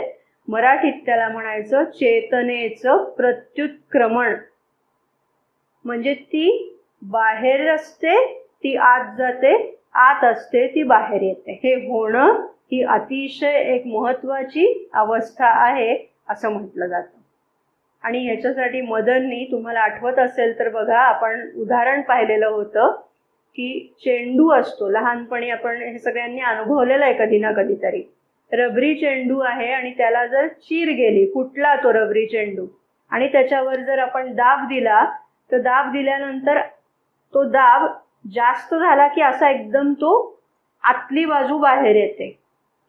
मराठीत त्याला म्हणायचं चेतनेचं प्रत्युत्क्रमण. म्हणजे ती बाहेर असते ती आत जाते, आत असते ती बाहेर येते. हे होणं ही अतिशय एक महत्त्वाची अवस्था आहे असं म्हटलं जातं. आणि ह्याच्यासाठी मदरनी, तुम्हाला आठवत असेल तर बघा, आपण उदाहरण पाहिलेलं होतं की चेंडू असतो, लहानपणी आपण हे सगळ्यांनी अनुभवलेलं आहे कधी ना कधीतरी. रबरी चेंडू आहे आणि त्याला जर चीर गेली, फुटला तो रबरी चेंडू, आणि त्याच्यावर जर आपण दाब दिला तर दाब दिल्यानंतर तो दाब जास्त झाला की असा एकदम तो आतली बाजू बाहेर येते.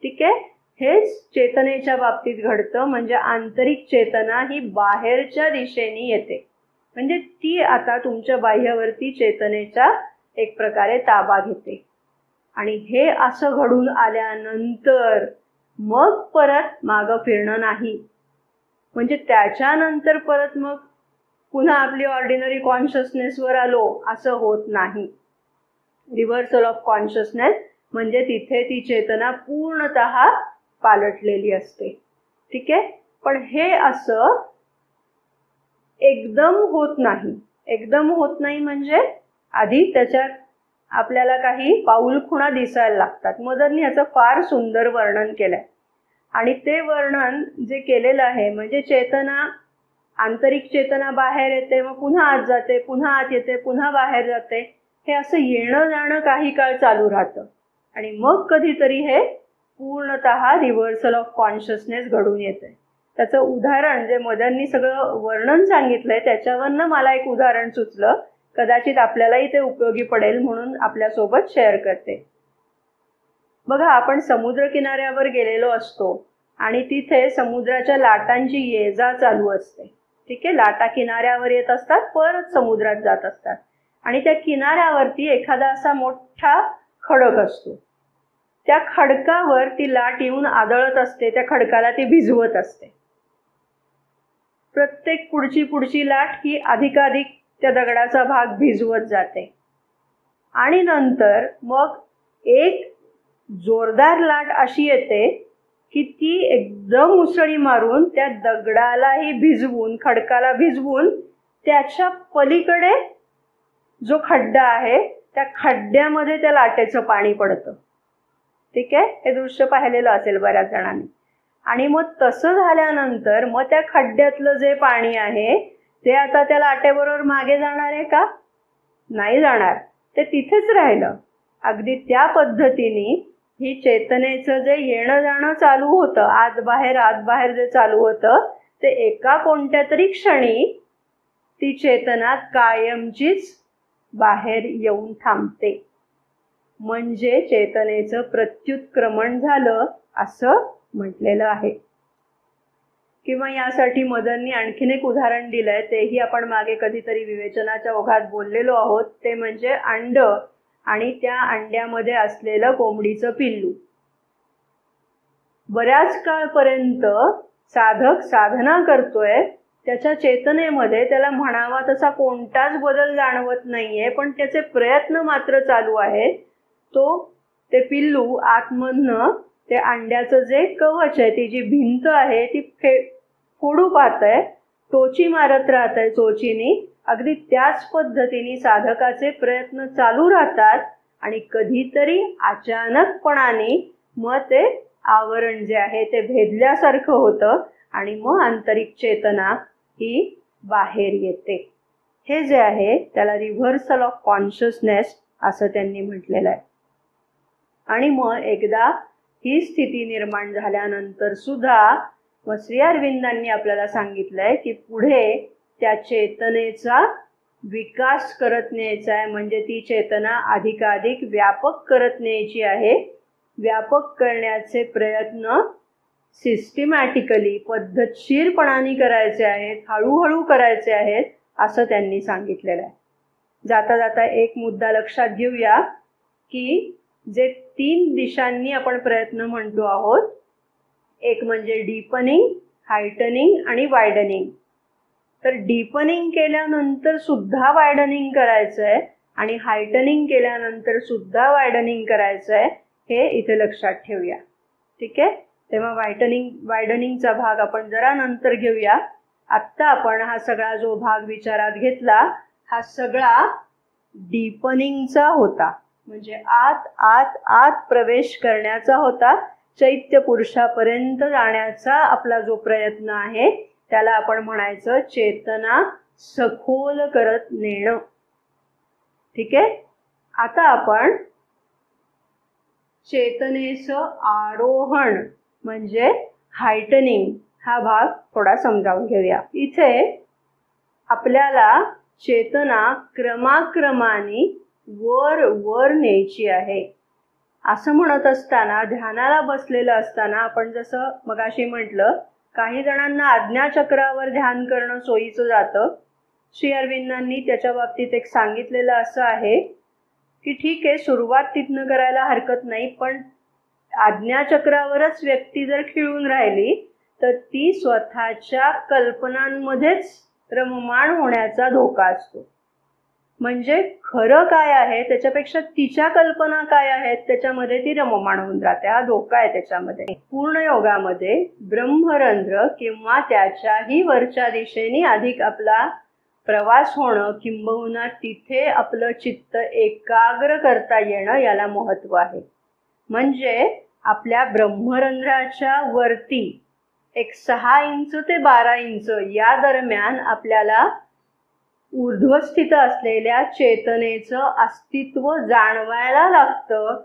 ठीक आहे, हेच चेतनेच्या बाबतीत घडतं. म्हणजे आंतरिक चेतना ही बाहेरच्या दिशेने येते, म्हणजे ती आता तुमच्या बाह्यवर्ती चेतनेचा एक प्रकारे ताबा घेते. आणि हे असं घडून आल्यानंतर मग परत मागं फिरणं नाही. म्हणजे त्याच्यानंतर परत मग पुन्हा आपली ऑर्डिनरी कॉन्शियसनेसवर आलो असं होत नाही. रिव्हर्सल ऑफ कॉन्शियसनेस म्हणजे तिथे ती चेतना पूर्णतः पालटलेली असते. ठीक आहे, पण हे असं एकदम होत नाही. एकदम होत नाही म्हणजे आधी त्याच्यात आपल्याला काही पाऊलखुणा दिसायला लागतात. मदरनी ह्याचं फार सुंदर वर्णन केलंय. आणि ते वर्णन जे केलेलं आहे, म्हणजे चेतना, आंतरिक चेतना बाहेर येते, मग पुन्हा आत जाते, पुन्हा आत येते, पुन्हा बाहेर जाते, हे असं येणं जाणं काही काळ चालू राहतं. आणि मग कधीतरी हे पूर्णतः रिव्हर्सल ऑफ कॉन्शियसनेस घडून येते. त्याचं उदाहरण जे मदरनी सगळं वर्णन सांगितलंय त्याच्यावरनं मला एक उदाहरण सुचलं, कदाचित आपल्यालाही ते उपयोगी पडेल म्हणून आपल्यासोबत शेअर करते. बघा, आपण समुद्र किनाऱ्यावर गेलेलो असतो आणि तिथे समुद्राच्या लाटांची ये जा चालू असते. ठीक आहे, लाटा किनाऱ्यावर येत असतात, परत समुद्रात जात असतात. आणि त्या किनाऱ्यावरती एखादा असा मोठा खडक असतो. त्या खडकावर ती लाट येऊन आदळत असते, त्या खडकाला ती भिजवत असते. प्रत्येक पुढची लाट ही अधिकाधिक त्या दगडाचा भाग भिजवत जाते. आणि नंतर मग एक जोरदार लाट अशी येते की ती एकदम उसळी मारून त्या दगडालाही भिजवून, खडकाला भिजवून, त्याच्या पलीकडे जो खड्डा आहे त्या खड्ड्यामध्ये त्या लाटेचं पाणी पडतं. ठीक आहे, हे दृश्य पाहिलेलं असेल बऱ्याच जणांनी. आणि मग तसं झाल्यानंतर मग त्या खड्ड्यातलं जे पाणी आहे ते आता त्या लाटेबरोबर मागे जाणार आहे का? नाही जाणार, ते तिथेच राहिलं. अगदी त्या पद्धतीने ही चेतनेचं जे येणं जाणं चालू होतं, आत बाहेर जे चालू होतं, ते एका कोणत्या तरी क्षणी ती चेतना कायमचीच बाहेर येऊन थांबते. म्हणजे चेतनेचं प्रत्युत्क्रमण झालं असं म्हटलेलं आहे. किंवा यासाठी मदरनी आणखीन एक उदाहरण दिलंय, तेही आपण मागे कधीतरी विवेचनाच्या ओघात बोललेलो आहोत. ते म्हणजे अंड आणि त्या अंड्यामध्ये असलेलं कोंबडीचं पिल्लू. बऱ्याच काळपर्यंत साधक साधना करतोय, त्याच्या चेतनेमध्ये त्याला म्हणावा तसा कोणताच बदल जाणवत नाहीये, पण त्याचे प्रयत्न मात्र चालू आहेत. ते पिल्लू आतमधनं ते अंड्याचं जे कवच आहे, ती जी भिंत आहे ती फोडू पाहतंय, टोची मारत राहतंय चोचीनी. अगदी त्याच पद्धतीने साधकाचे प्रयत्न चालू राहतात आणि कधीतरी अचानकपणाने मग ते आवरण जे आहे ते भेदल्यासारखं होतं आणि मग आंतरिक चेतना ही बाहेर येते. हे जे आहे त्याला रिव्हर्सल ऑफ कॉन्शियसनेस असं त्यांनी म्हटलेलं आहे. आणि मग एकदा ही स्थिती निर्माण झाल्यानंतर सुद्धा मग श्री अरविंदांनी आपल्याला सांगितलंय की पुढे त्या चेतनेचा विकास करत न्यायचा आहे. म्हणजे ती चेतना अधिकाधिक व्यापक करत न्यायची आहे. व्यापक करण्याचे प्रयत्न सिस्टमॅटिकली पद्धतशीरपणाने करायचे आहेत, हळूहळू करायचे आहेत, असं त्यांनी सांगितलेलं आहे. जाता जाता एक मुद्दा लक्षात घेऊया की जे 3 दिशांनी आपण प्रयत्न म्हणतो आहोत, एक म्हणजे डीपनिंग, हायटनिंग आणि वायडनिंग. तर डीपनिंग केल्यानंतर सुद्धा वायडनिंग करायचं आहे आणि हायटनिंग केल्यानंतर सुद्धा वायडनिंग करायचं आहे, हे इथे लक्षात ठेवूया. ठीक आहे. तेव्हा वायडनिंगचा भाग आपण जरा नंतर घेऊया. आत्ता आपण हा सगळा जो भाग विचारात घेतला, हा सगळा डीपनिंगचा होता, म्हणजे आत आत आत प्रवेश करण्याचा होता. चैत्य पुरुषापर्यंत जाण्याचा आपला जो प्रयत्न आहे त्याला आपण म्हणायचं चेतना सखोल करत नेणं. ठीक आहे. आता आपण चेतनेचं आरोहण म्हणजे हायटनिंग हा भाग थोडा समजावून घेऊया. इथे आपल्याला चेतना क्रमाक्रमाने वर वर न्यायची आहे. असं म्हणत असताना, ध्यानाला बसलेलं असताना आपण जसं मगाशी म्हटलं, काही जणांना आज्ञाचक्रावर ध्यान करणं सोयीचं जातं. श्री अरविंदांनी त्याच्या बाबतीत एक सांगितलेलं असं आहे की ठीक आहे, सुरुवात तिथनं करायला हरकत नाही, पण आज्ञाचक्रावरच व्यक्ती जर खिळून राहिली तर ती स्वतःच्या कल्पनांमध्येच रममाण होण्याचा धोका असतो. म्हणजे खरं काय आहे त्याच्यापेक्षा तिच्या कल्पना काय आहेत त्याच्यामध्ये ती रममाण होऊन जाते. हा धोका आहे त्याच्यामध्ये. पूर्ण योगामध्ये ब्रह्मरंध्र किंवा त्याच्याही वरच्या दिशेने अधिक आपला प्रवास होणं, किंबहुना तिथे आपलं चित्त एकाग्र करता येणं, याला महत्व आहे. म्हणजे आपल्या ब्रह्मरंध्राच्या वरती एक 6 इंच ते 12 इंच या दरम्यान आपल्याला ऊर्ध्वस्थित असलेल्या चेतनेचं अस्तित्व जाणवायला लागतं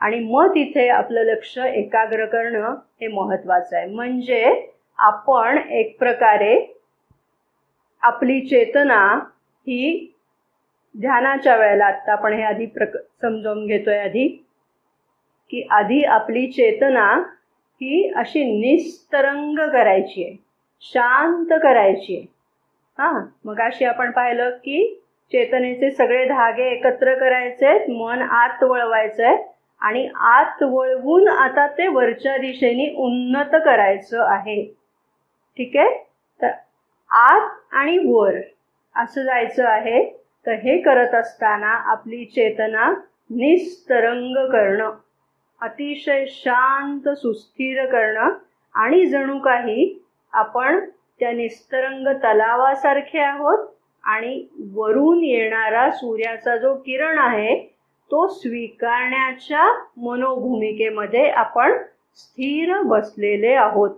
आणि मग तिथे आपलं लक्ष एकाग्र करणं हे महत्वाचं आहे. म्हणजे आपण एक प्रकारे आपली चेतना ही ध्यानाच्या वेळेला, आत्ता आपण हे आधी समजावून घेतोय आधी, की आधी आपली चेतना ही अशी निस्तरंग करायची आहे, शांत करायची आहे. मगाशी आपण पाहिलं की चेतनेचे सगळे धागे एकत्र करायचे, मन आत वळवायचंय आणि आत वळवून आता ते वरच्या दिशेने उन्नत करायचं आहे. ठीक आहे. तर आत आणि वर असं जायचं आहे. तर हे करत असताना आपली चेतना निस्तरंग करणं, अतिशय शांत सुस्थिर करणं आणि जणू काही आपण त्या निस्तरंग तलावासारखे आहोत आणि वरून येणारा सूर्याचा जो किरण आहे तो स्वीकारण्याच्या मनोभूमिकेमध्ये आपण स्थिर बसलेले आहोत.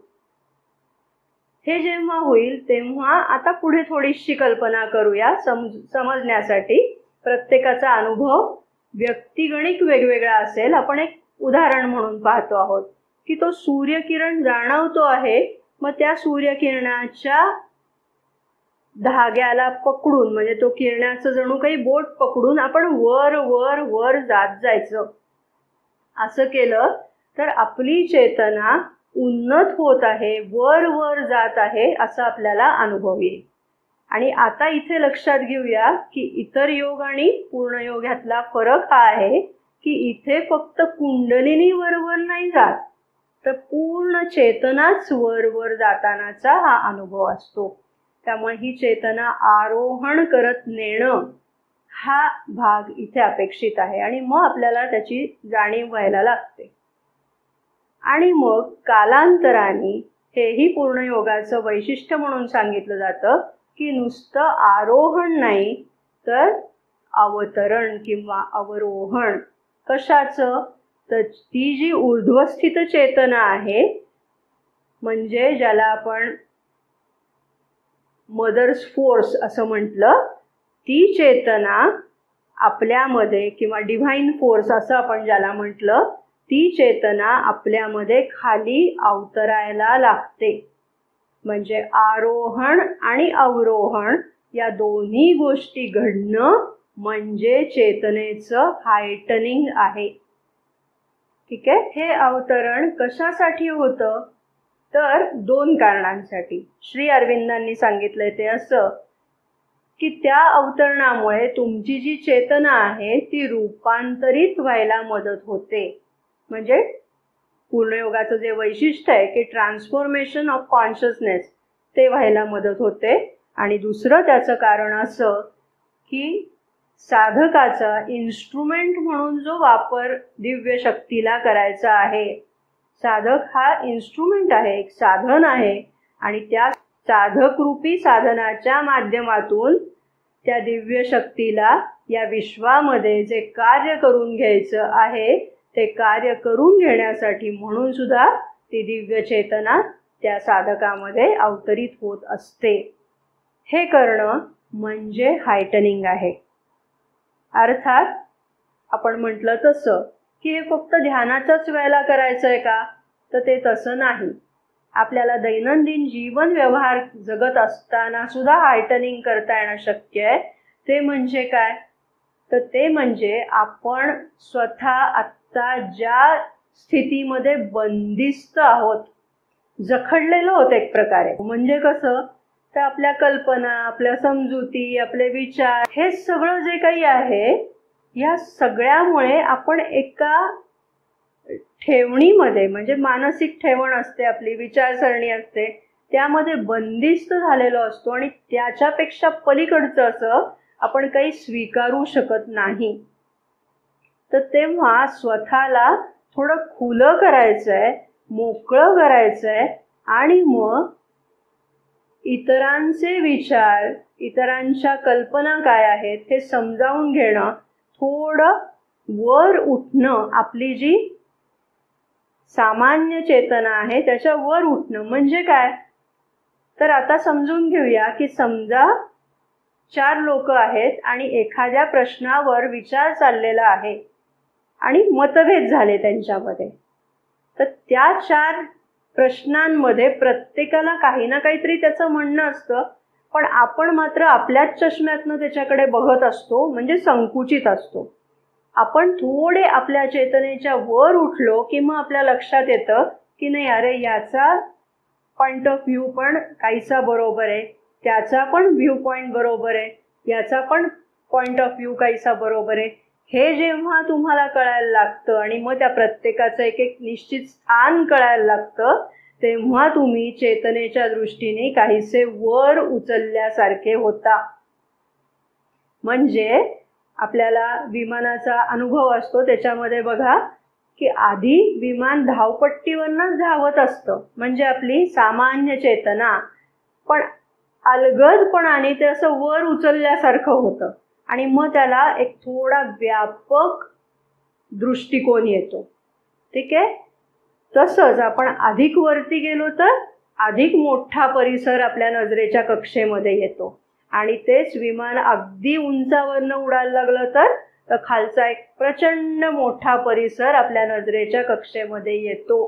हे जेव्हा होईल तेव्हा आता पुढे थोडीशी कल्पना करूया समजण्यासाठी. प्रत्येकाचा अनुभव व्यक्तिगणिक वेगवेगळा असेल. आपण एक उदाहरण म्हणून पाहतो आहोत की तो सूर्यकिरण जाणवतो आहे, मग त्या सूर्यकिरणाच्या धाग्याला पकडून, म्हणजे तो किरणाचं जणू काही बोट पकडून आपण वर वर वर जात जायचं. असं केलं तर आपली चेतना उन्नत होत आहे, वर वर जात आहे असं आपल्याला अनुभव येईल. आणि आता इथे लक्षात घेऊया की इतर योग आणि पूर्ण योग ह्यातला फरक हा आहे की इथे फक्त कुंडलिनी वरवर नाही जात, तर पूर्ण चेतनाच वर वर जातानाचा हा अनुभव असतो. त्यामुळे ही चेतना आरोहण करत नेणं हा भाग इथे अपेक्षित आहे आणि मग आपल्याला त्याची जाणीव व्हायला लागते. आणि मग कालांतराने हेही पूर्ण योगाचं वैशिष्ट्य म्हणून सांगितलं जातं की नुसतं आरोहण नाही तर अवतरण किंवा अवरोहण. कशाचं? तर ती जी ऊर्ध्वस्थित चेतना आहे, म्हणजे ज्याला आपण मदर्स फोर्स असं म्हटलं, ती चेतना आपल्यामध्ये किंवा डिव्हाइन फोर्स असं आपण ज्याला म्हटलं, ती चेतना आपल्यामध्ये खाली अवतरायला लागते. म्हणजे आरोहण आणि अवरोहण या दोन्ही गोष्टी घडणं म्हणजे चेतनेचं हायटनिंग आहे. ठीक आहे. हे अवतरण कशासाठी होतं तर 2 कारणांसाठी. श्री अरविंदांनी सांगितलंय ते असं की त्या अवतरणामुळे तुमची जी चेतना आहे ती रूपांतरित व्हायला मदत होते. म्हणजे पूर्णयोगाचं जे वैशिष्ट्य आहे की ट्रान्सफॉर्मेशन ऑफ कॉन्शियसनेस ते व्हायला मदत होते. आणि दुसरं त्याचं कारण असं की साधकाचा इन्स्ट्रुमेंट म्हणून जो वापर दिव्य शक्तीला करायचा आहे, साधक हा इन्स्ट्रुमेंट आहे, एक साधन आहे, आणि त्या साधकरूपी साधनाच्या माध्यमातून त्या दिव्य शक्तीला या विश्वामध्ये जे कार्य करून घ्यायचं आहे ते कार्य करून घेण्यासाठी म्हणून सुद्धा ती दिव्य चेतना त्या साधकामध्ये अवतरित होत असते. हे करणं म्हणजे हायटनिंग आहे. अर्थात आपण म्हटलं तसं की हे फक्त ध्यानाच्याच वेळेला करायचं आहे का तर ते तसं नाही. आपल्याला दैनंदिन जीवन व्यवहार जगत असताना सुद्धा हायटनिंग करता येणं शक्य आहे. ते म्हणजे काय तर ते म्हणजे आपण स्वतः आत्ता ज्या स्थितीमध्ये बंदिस्त आहोत, जखडलेलो आहोत एक प्रकारे. म्हणजे कसं तर आपल्या कल्पना, आपल्या समजुती, आपले विचार, हे सगळं जे काही आहे या सगळ्यामुळे आपण एका ठेवणीमध्ये, म्हणजे मानसिक ठेवण असते आपली, विचारसरणी असते, त्यामध्ये बंदिस्त झालेलो असतो आणि त्याच्यापेक्षा पलीकडचं असं आपण काही स्वीकारू शकत नाही. तर तेव्हा स्वतःला थोडं खुलं करायचंय, मोकळं करायचंय आणि मग इतरांचे विचार, इतरांच्या कल्पना काय आहेत हे समजावून घेणं, थोडं वर उठणं, आपली जी सामान्य चेतना आहे त्याच्या वर उठणं. म्हणजे काय तर आता समजून घेऊया की समजा 4 लोक आहेत आणि एखाद्या प्रश्नावर विचार चाललेला आहे आणि मतभेद झाले त्यांच्यामध्ये. तर त्या 4 प्रश्नांमध्ये प्रत्येकाला काही ना काहीतरी त्याचं म्हणणं असतं, पण आपण मात्र आपल्याच चष्म्यातनं त्याच्याकडे बघत असतो, म्हणजे संकुचित असतो. आपण थोडे आपल्या चेतनेच्या वर उठलो की मग आपल्या लक्षात येतं की नाही, अरे याचा पॉइंट ऑफ व्ह्यू पण काहीसा बरोबर आहे, त्याचा पण व्ह्यू पॉइंट बरोबर आहे, याचा पण पॉइंट ऑफ व्ह्यू काहीसा बरोबर आहे. हे जेव्हा तुम्हाला कळायला लागतं आणि मग त्या प्रत्येकाचं एक एक निश्चित स्थान कळायला लागतं, तेव्हा तुम्ही चेतनेच्या दृष्टीने काहीसे वर उचलल्यासारखे होता. म्हणजे आपल्याला विमानाचा अनुभव असतो, त्याच्यामध्ये बघा की आधी विमान धावपट्टीवरनंच धावत असतं, म्हणजे आपली सामान्य चेतना, पण अलगदपणाने ते असं वर उचलल्यासारखं होतं आणि मग त्याला एक थोडा व्यापक दृष्टिकोन येतो. ठीक आहे. तसंच आपण अधिक वरती गेलो तर अधिक मोठा परिसर आपल्या नजरेच्या कक्षेमध्ये येतो आणि तेच विमान अगदी उंचावरनं उडायला लागलं तर खालचा एक प्रचंड मोठा परिसर आपल्या नजरेच्या कक्षेमध्ये येतो.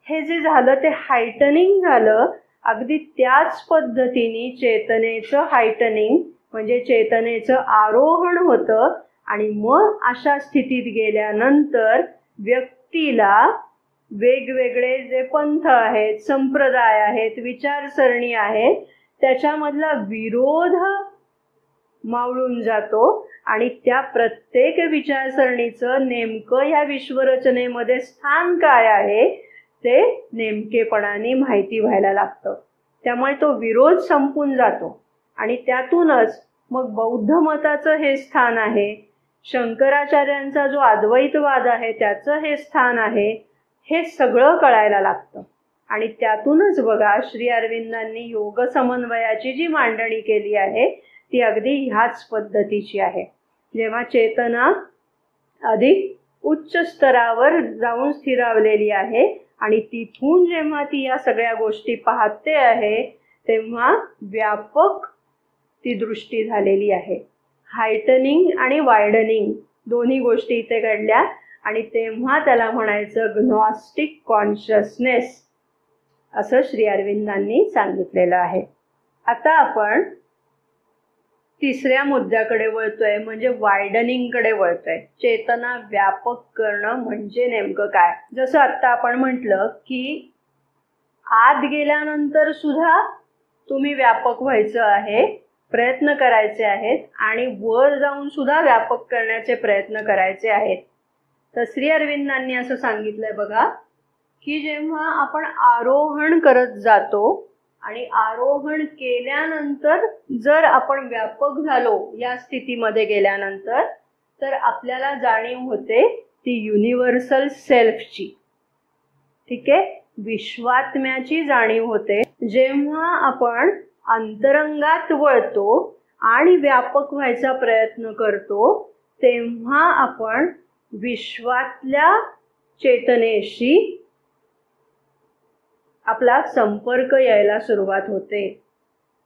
हे जे झालं ते हायटनिंग झालं. अगदी त्याच पद्धतीने चेतनेचं हायटनिंग म्हणजे चेतनेचं आरोहण होतं आणि मग अशा स्थितीत गेल्यानंतर व्यक्तीला वेगवेगळे जे पंथ आहेत, संप्रदाय आहेत, विचारसरणी आहेत, त्याच्यामधला विरोध मावळून जातो आणि त्या प्रत्येक विचारसरणीचं नेमकं ह्या विश्वरचनेमध्ये स्थान काय आहे ते नेमकेपणाने माहिती व्हायला लागतं. त्यामुळे तो विरोध संपून जातो आणि त्यातूनच मग बौद्ध मताचं हे स्थान आहे, शंकराचार्यांचा जो अद्वैतवाद आहे त्याचं हे स्थान आहे, हे सगळं कळायला लागतं. आणि त्यातूनच बघा श्री अरविंदांनी योग समन्वयाची जी मांडणी केली आहे ती अगदी ह्याच पद्धतीची आहे. जेव्हा चेतना अधिक उच्च स्तरावर जाऊन स्थिरावलेली आहे आणि तिथून जेव्हा ती या सगळ्या गोष्टी पाहते आहे तेव्हा व्यापक ती दृष्टी झालेली आहे. हायटनिंग आणि वायडनिंग दोन्ही गोष्टी इथे घडल्या आणि तेव्हा त्याला म्हणायचं ग्नॉस्टिक कॉन्शियसनेस असं श्री अरविंदांनी सांगितलेलं आहे. आता आपण तिसऱ्या मुद्द्याकडे वळतोय, म्हणजे वायडनिंगकडे वळतोय. चेतना व्यापक करणं म्हणजे नेमकं काय? जसं आता आपण म्हटलं की आत गेल्यानंतर सुद्धा तुम्ही व्यापक व्हायचं आहे, प्रयत्न करायचे आहेत, आणि वर जाऊन सुद्धा व्यापक करण्याचे प्रयत्न करायचे आहेत. तर श्री अरविंदांनी असं सांगितलंय बघा, की जेव्हा आपण आरोहण करत जातो आणि आरोहण केल्यानंतर जर आपण व्यापक झालो या स्थितीमध्ये गेल्यानंतर, तर आपल्याला जाणीव होते ती युनिव्हर्सल सेल्फची. ठीक आहे, विश्वात्म्याची जाणीव होते. जेव्हा आपण अंतरंगात वळतो आणि व्यापक व्हायचा प्रयत्न करतो, तेव्हा आपण विश्वातल्या चेतनेशी आपला संपर्क यायला सुरुवात होते.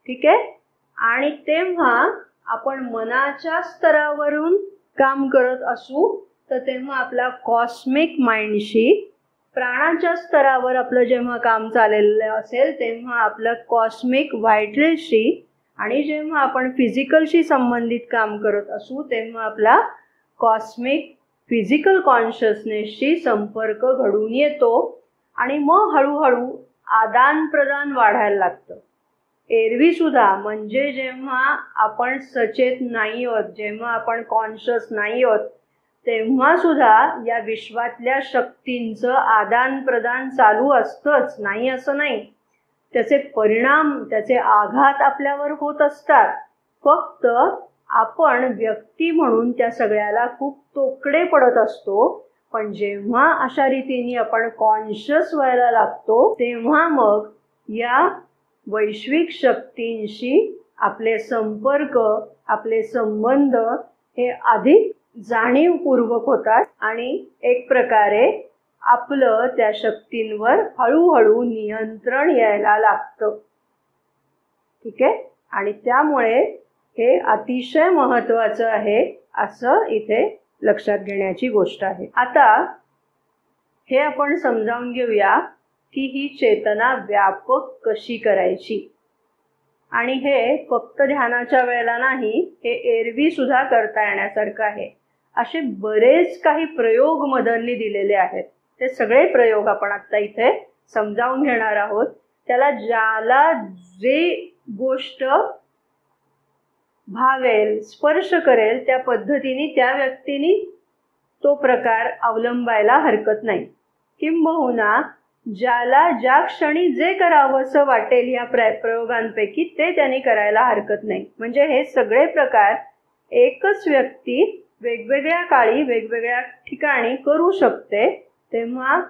ठीक आहे, आणि तेव्हा आपण मनाच्या स्तरावरून काम करत असू तर तेव्हा आपला कॉस्मिक माइंडशी, प्राणाच्या स्तरावर आपलं जेव्हा काम चाललेलं असेल तेव्हा आपलं कॉस्मिक व्हायटलशी, आणि जेव्हा आपण फिजिकलशी संबंधित काम करत असू तेव्हा आपला कॉस्मिक फिजिकल कॉन्शियसनेसशी संपर्क घडून येतो. आणि मग हळूहळू आदान प्रदान वाढायला लागतं. एरवी सुद्धा, म्हणजे जेव्हा आपण सचेत नाही आहोत, जेव्हा आपण कॉन्शियस नाही आहोत, तेव्हा सुद्धा या विश्वातल्या शक्तींचं आदान प्रदान चालू असतंच, नाही असं नाही. त्याचे परिणाम, त्याचे आघात आपल्यावर होत असतात. फक्त आपण व्यक्ती म्हणून त्या सगळ्याला खूप तोकडे पडत असतो. पण जेव्हा अशा रीतीने आपण कॉन्शियस व्हायला लागतो तेव्हा मग या वैश्विक शक्तींशी आपले संपर्क, आपले संबंध हे अधिक जाणीवपूर्वक होतात आणि एक प्रकारे आपलं त्या शक्तींवर हळूहळू नियंत्रण यायला लागतं. ठीक आहे, आणि त्यामुळे हे अतिशय महत्त्वाचं आहे असं इथे लक्षात घेण्याची गोष्ट आहे. आता हे आपण समजावून घेऊया की ही चेतना व्यापक कशी करायची. आणि हे फक्त ध्यानाच्या वेळेला नाही, हे एरवी सुद्धा करता येण्यासारखं आहे. असे बरेच काही प्रयोग मदननी दिलेले आहेत. ते सगळे प्रयोग आपण आता इथे समजावून घेणार आहोत. त्याला ज्याला जे गोष्ट भावेल, स्पर्श करेल, त्या पद्धतीने त्या व्यक्तीने तो प्रकार अवलंबायला हरकत नाही. किंबहुना ज्याला ज्या क्षणी जे करावंसं वाटेल या प्रयोगांपैकी ते त्यांनी करायला हरकत नाही. म्हणजे हे सगळे प्रकार एकच व्यक्ती वेगवेगळ्या काळी वेगवेगळ्या ठिकाणी करू शकते. तेव्हा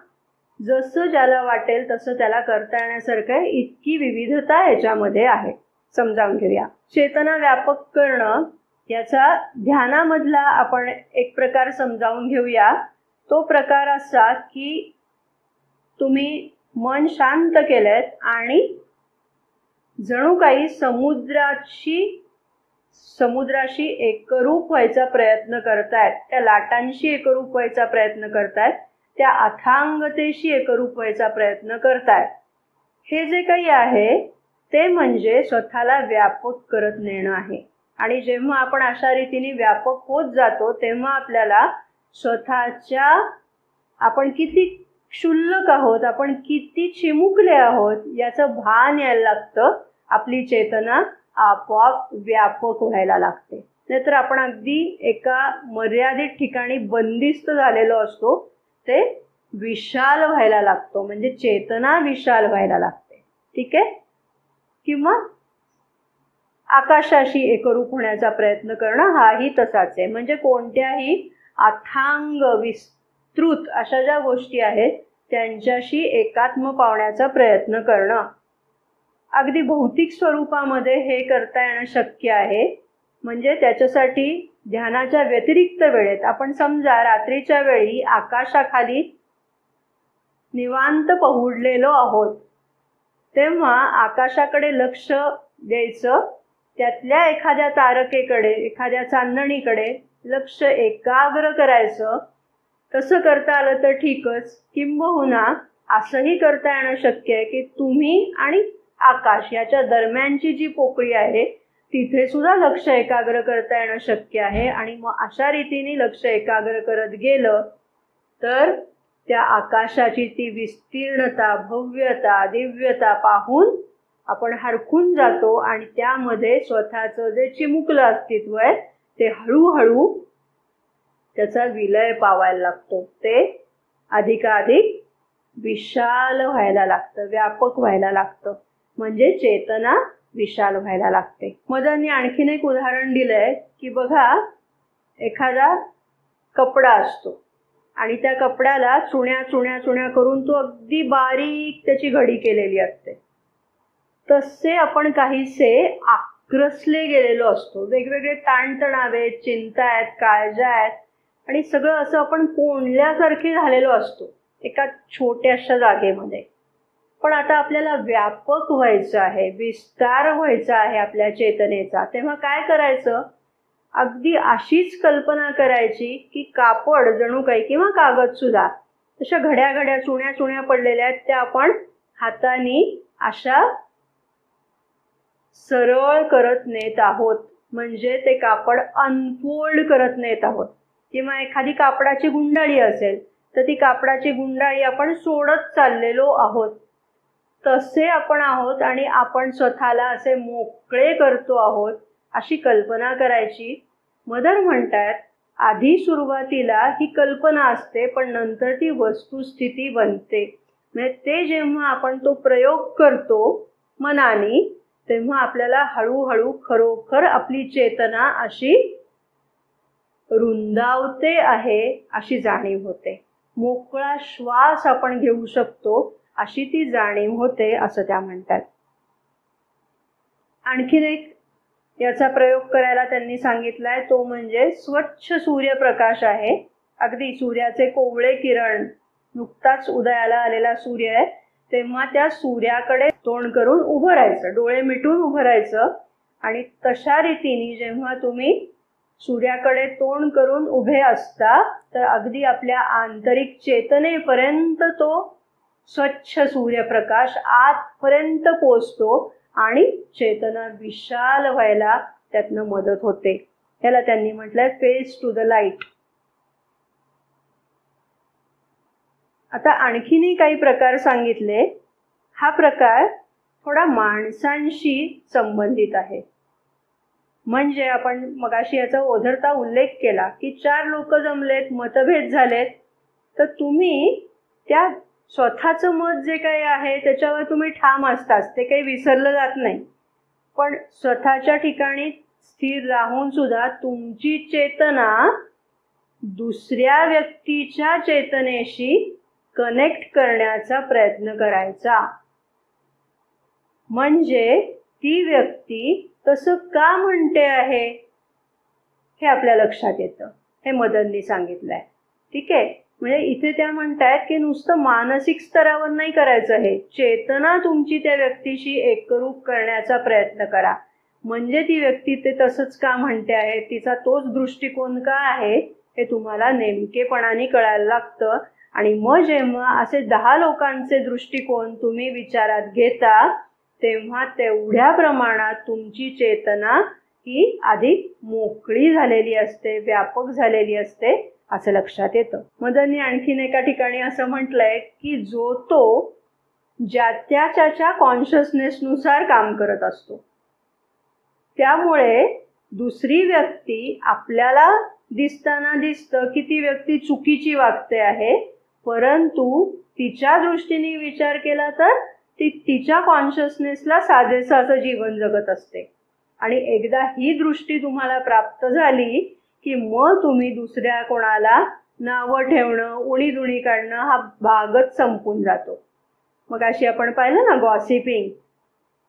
जसं ज्याला वाटेल तसं त्याला करता येण्यासारखं इतकी विविधता याच्यामध्ये आहे. समजावून घेऊया. चेतना व्यापक करणं याचा ध्यानामधला आपण एक प्रकार समजावून घेऊया. तो प्रकार असा की तुम्ही मन शांत केलेत आणि जणू काही समुद्राशी एकरूप व्हायचा प्रयत्न करतायत, त्या लाटांशी एकरूप व्हायचा प्रयत्न करतायत, त्या अथांगतेशी एकरूप व्हायचा प्रयत्न करतायत. हे जे काही आहे ते म्हणजे स्वतःला व्यापक करत नेणं आहे. आणि जेव्हा आपण अशा रीतीने व्यापक होत जातो तेव्हा आपल्याला स्वतःच्या, आपण किती क्षुल्लक आहोत, आपण किती चिमुकले आहोत याचं भान यायला लागतं. आपली चेतना आपोआप व्यापक व्हायला लागते. नाहीतर आपण अगदी एका मर्यादित ठिकाणी बंदिस्त झालेलो असतो, ते विशाल व्हायला लागतो. म्हणजे चेतना विशाल व्हायला लागते. ठीक आहे, किंवा आकाशाशी एकरूप होण्याचा प्रयत्न करणं हाही तसाच आहे. म्हणजे कोणत्याही अथांग विस्तृत अशा ज्या गोष्टी आहेत त्यांच्याशी एकात्म पावण्याचा प्रयत्न करणं. अगदी भौतिक स्वरूपामध्ये हे करता येणं शक्य आहे. म्हणजे त्याच्यासाठी ध्यानाच्या व्यतिरिक्त वेळेत आपण समजा रात्रीच्या वेळी आकाशाखाली निवांत पहुडलेलो आहोत, तेव्हा आकाशाकडे लक्ष द्यायचं, त्यातल्या एखाद्या तारकेकडे, एखाद्या चांदणीकडे लक्ष एकाग्र करायचं. तसं करता आलं तर ठीकच. किंबहुना असंही करता येणं शक्य आहे की तुम्ही आणि आकाश याच्या दरम्यानची जी पोकळी आहे तिथे सुद्धा लक्ष एकाग्र करता येणं शक्य आहे. आणि मग अशा रीतीने लक्ष एकाग्र करत गेलं तर त्या आकाशाची ती विस्तीर्णता, भव्यता, दिव्यता पाहून आपण हरखून जातो आणि त्यामध्ये स्वतःचं जे चिमुकलं अस्तित्व आहे ते हळूहळू त्याचा विलय पावायला लागतो. ते अधिकाधिक विशाल व्हायला लागतं, व्यापक व्हायला लागतं. म्हणजे चेतना विशाल व्हायला लागते. मदननी आणखीन एक उदाहरण दिलंय की बघा, एखादा कपडा असतो आणि त्या कपड्याला चुण्या चुण्या चुण्या करून तो अगदी बारीक त्याची घडी केलेली असते. तसे आपण काहीसे आक्रसले गेलेलो असतो. वेगवेगळे ताणतणाव आहेत, चिंता आहेत, काळजा आहेत आणि सगळं असं आपण कोंडल्यासारखे झालेलो असतो एका छोट्याशा जागेमध्ये. पण आता आपल्याला व्यापक व्हायचं आहे, विस्तार व्हायचा आहे आपल्या चेतनेचा. तेव्हा काय करायचं? अगदी अशीच कल्पना करायची की कापड जणू काही किंवा कागद सुद्धा तशा घड्या घड्या चुण्या चुण्या पडलेल्या आहेत, त्या आपण हाताने अशा सरळ करत नेत आहोत. म्हणजे ते कापड अनफोल्ड करत नेत आहोत. किंवा एखादी कापडाची गुंडाळी असेल तर ती कापडाची गुंडाळी आपण सोडत चाललेलो आहोत. तसे आपण आहोत आणि आपण स्वतःला असे मोकळे करतो आहोत अशी कल्पना करायची. मदर म्हणतात आधी सुरुवातीला ही कल्पना असते पण नंतर ती वस्तुस्थिती बनते. म्हणजे ते जेव्हा आपण तो प्रयोग करतो मनाने तेव्हा आपल्याला हळूहळू खरोखर आपली चेतना अशी रुंदावते आहे अशी जाणीव होते. मोकळा श्वास आपण घेऊ शकतो अशी ती जाणीव होते असं त्या म्हणतात. आणखीन एक याचा प्रयोग करायला त्यांनी सांगितलाय, तो म्हणजे स्वच्छ सूर्यप्रकाश आहे. अगदी सूर्याचे कोवळे किरण, नुकताच उदयाला आलेला सूर्य आहे तेव्हा त्या सूर्याकडे तोंड करून उभं राहायचं, डोळे मिटून उभं राहायचं. आणि तशा रीतीने जेव्हा तुम्ही सूर्याकडे तोंड करून उभे असता तर अगदी आपल्या आंतरिक चेतनेपर्यंत तो स्वच्छ सूर्यप्रकाश आतपर्यंत पोचतो आणि चेतना विशाल व्हायला त्यातनं मदत होते. याला त्यांनी म्हटलंय फेस टू द लाईट. आता आणखीनही काही प्रकार सांगितले. हा प्रकार थोडा माणसांशी संबंधित आहे. म्हणजे आपण मगाशी याचा ओझरता उल्लेख केला की 4 लोक जमलेत, मतभेद झालेत, तर तुम्ही त्या स्वतःचं मत जे काही आहे त्याच्यावर तुम्ही ठाम असताच, ते काही विसरलं जात नाही. पण स्वतःच्या ठिकाणी स्थिर राहून सुद्धा तुमची चेतना दुसऱ्या व्यक्तीच्या चेतनेशी कनेक्ट करण्याचा प्रयत्न करायचा. म्हणजे ती व्यक्ती तसं का म्हणते आहे हे आपल्या लक्षात येतं. हे मदननी सांगितलंय. ठीक आहे. म्हणजे इथे त्या म्हणतायत की नुसतं मानसिक स्तरावर नाही करायचं, हे चेतना तुमची त्या व्यक्तीशी एकरूप करण्याचा प्रयत्न करा. म्हणजे ती व्यक्ती ते तसंच का म्हणते आहे, तिचा तोच दृष्टिकोन का आहे हे तुम्हाला नेमकेपणाने कळायला लागतं. आणि मग जेव्हा असे 10 लोकांचे दृष्टिकोन तुम्ही विचारात घेता तेव्हा तेवढ्या प्रमाणात तुमची चेतना ही अधिक मोकळी झालेली असते, व्यापक झालेली असते असं लक्षात येतं. मदननी आणखीन एका ठिकाणी असं म्हटलंय की जो तो ज्या त्याच्या कॉन्शियसनेसनुसार काम करत असतो. त्यामुळे दुसरी व्यक्ती आपल्याला दिसताना दिसतं की ती व्यक्ती चुकीची वागते आहे, परंतु तिच्या दृष्टीने विचार केला तर ती तिच्या कॉन्शियसनेसला साजेसं असं जीवन जगत असते. आणि एकदा ही दृष्टी तुम्हाला प्राप्त झाली की मग तुम्ही दुसऱ्या कोणाला नावं ठेवणं, उणीधुणी काढणं हा भागच संपून जातो. मग अशी आपण पाहिलं ना गॉसिपिंग,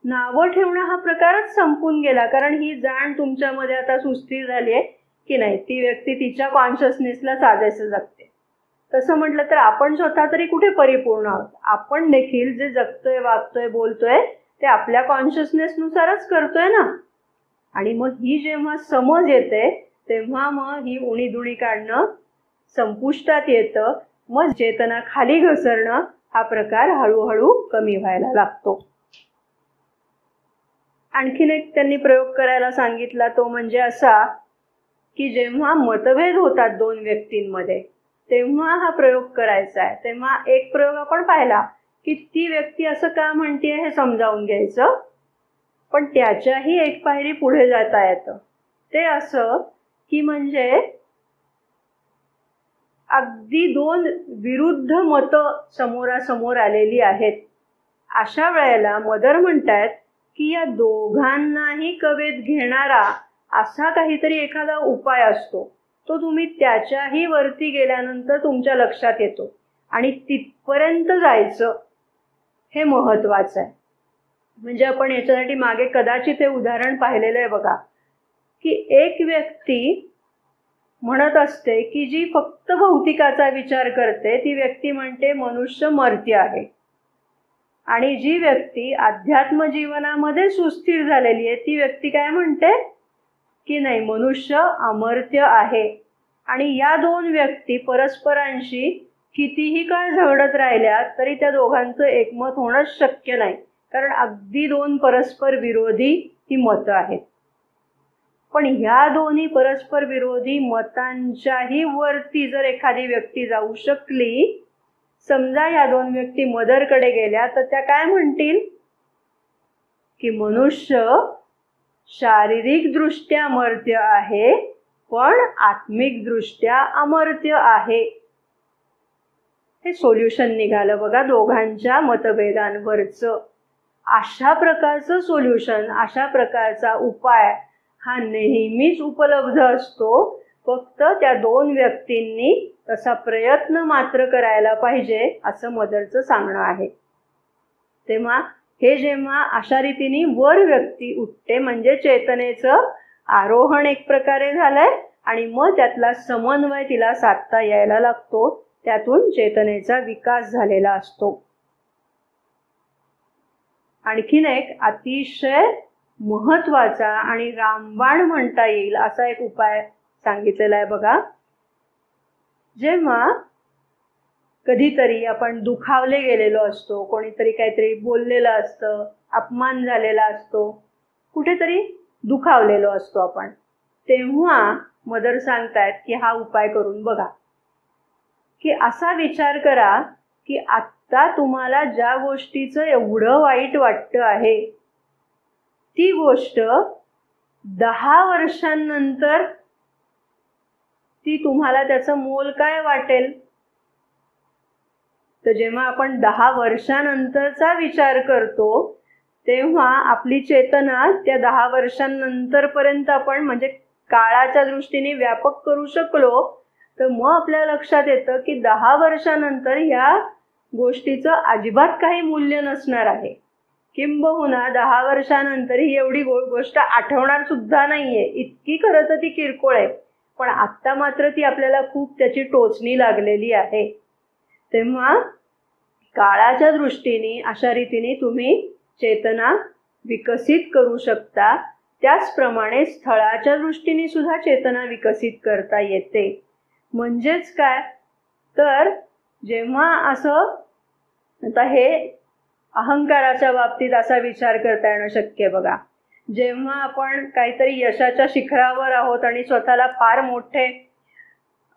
नावं ठेवणं हा प्रकारच संपून गेला. कारण ही जाण तुमच्यामध्ये आता सुस्थिर झाली आहे की नाही, ती व्यक्ती तिच्या कॉन्शियसनेसला साजेसं जगते. तसं म्हटलं तर आपण स्वतः तरी कुठे परिपूर्ण आहोत. आपण देखील जे जगतोय, वागतोय, बोलतोय ते आपल्या कॉन्शियसनेसनुसारच करतोय ना. आणि मग ही जेव्हा समज येते तेव्हा मग ही उणीधुणी काढणं संपुष्टात येतं. मग चेतना खाली घसरणं हा प्रकार हळूहळू कमी व्हायला लागतो. आणखीन एक त्यांनी प्रयोग करायला सांगितला, तो म्हणजे असा की जेव्हा मतभेद होतात दोन व्यक्तींमध्ये तेव्हा हा प्रयोग करायचा आहे. तेव्हा एक प्रयोग आपण पाहिला की ती व्यक्ती असं का म्हणते हे समजावून घ्यायचं, पण त्याच्याही एक पायरी पुढे जाता येतं. ते असं की म्हणजे अगदी दोन विरुद्ध मतं समोरासमोर आलेली आहेत. अशा वेळेला मदर म्हणतायत की या दोघांनाही कवेत घेणारा असा काहीतरी एखादा उपाय असतो, तो तुम्ही त्याच्याही वरती गेल्यानंतर तुमच्या लक्षात येतो आणि तिथपर्यंत जायचं हे महत्वाचं आहे. म्हणजे आपण याच्यासाठी मागे कदाचित हे उदाहरण पाहिलेलं आहे बघा, की एक व्यक्ती म्हणत असते की जी फक्त भौतिकाचा विचार करते ती व्यक्ती म्हणते मनुष्य मर्त्य आहे, आणि जी व्यक्ती अध्यात्म जीवनामध्ये सुस्थिर झालेली आहे ती व्यक्ती काय म्हणते की नाही, मनुष्य अमर्त्य आहे. आणि या दोन व्यक्ती परस्परांशी कितीही काळ झगडत राहिल्या तरी त्या दोघांचं एकमत होणंच शक्य नाही, कारण अगदी दोन परस्पर विरोधी ही मतं आहेत. पण ह्या दोन्ही परस्पर विरोधी मतांच्याही वरती जर एखादी व्यक्ती जाऊ शकली, समजा या दोन व्यक्ती मदरकडे गेल्या तर त्या काय म्हणतील की मनुष्य शारीरिक दृष्ट्या मर्त्य आहे पण आत्मिक दृष्ट्या अमर्त्य आहे. हे सोल्युशन निघालं बघा दोघांच्या मतभेदांवरचं. अशा प्रकारचं सोल्युशन, अशा प्रकारचा उपाय हा नेहमीच उपलब्ध असतो, फक्त त्या दोन व्यक्तींनी तसा प्रयत्न मात्र करायला पाहिजे असं मदरचं सांगणं आहे. तेव्हा हे जेव्हा अशा रीतीने वर व्यक्ती उठते म्हणजे चेतनेचं आरोहण एक प्रकारे झालंय आणि मग त्यातला समन्वय तिला साधता यायला लागतो, त्यातून चेतनेचा विकास झालेला असतो. आणखीन एक अतिशय महत्वाचा आणि रामबाण म्हणता येईल असा एक उपाय सांगितलेला आहे बघा. जेव्हा कधीतरी आपण दुखावले गेलेलो असतो, कोणीतरी काहीतरी बोललेलं असतं, अपमान झालेला असतो, कुठेतरी दुखावलेलो असतो आपण, तेव्हा मदर सांगतायत की हा उपाय करून बघा. की असा विचार करा की आत्ता तुम्हाला ज्या गोष्टीचं एवढं वाईट वाटतं आहे ती गोष्ट 10 वर्षांनंतर ती तुम्हाला त्याचं मोल काय वाटेल. तर जेव्हा आपण 10 वर्षांनंतरचा विचार करतो तेव्हा आपली चेतना त्या 10 वर्षांनंतर पर्यंत आपण म्हणजे काळाच्या दृष्टीने व्यापक करू शकलो, तर मग आपल्या लक्षात येतं की 10 वर्षांनंतर ह्या गोष्टीचं अजिबात काही मूल्य नसणार आहे. किंबहुना 10 वर्षांनंतर ही एवढी गोष्ट आठवणार सुद्धा नाहीये, इतकी खरं तर ती किरकोळ आहे, पण आत्ता मात्र ती आपल्याला खूप त्याची टोचणी लागलेली आहे. तेव्हा काळाच्या दृष्टीने अशा रीतीने तुम्ही चेतना विकसित करू शकता. त्याचप्रमाणे स्थळाच्या दृष्टीने सुद्धा चेतना विकसित करता येते. म्हणजेच काय तर जेव्हा असं, आता हे अहंकाराच्या बाबतीत असा विचार करता येणं शक्य आहे बघा. जेव्हा आपण काहीतरी यशाच्या शिखरावर आहोत आणि स्वतःला फार मोठे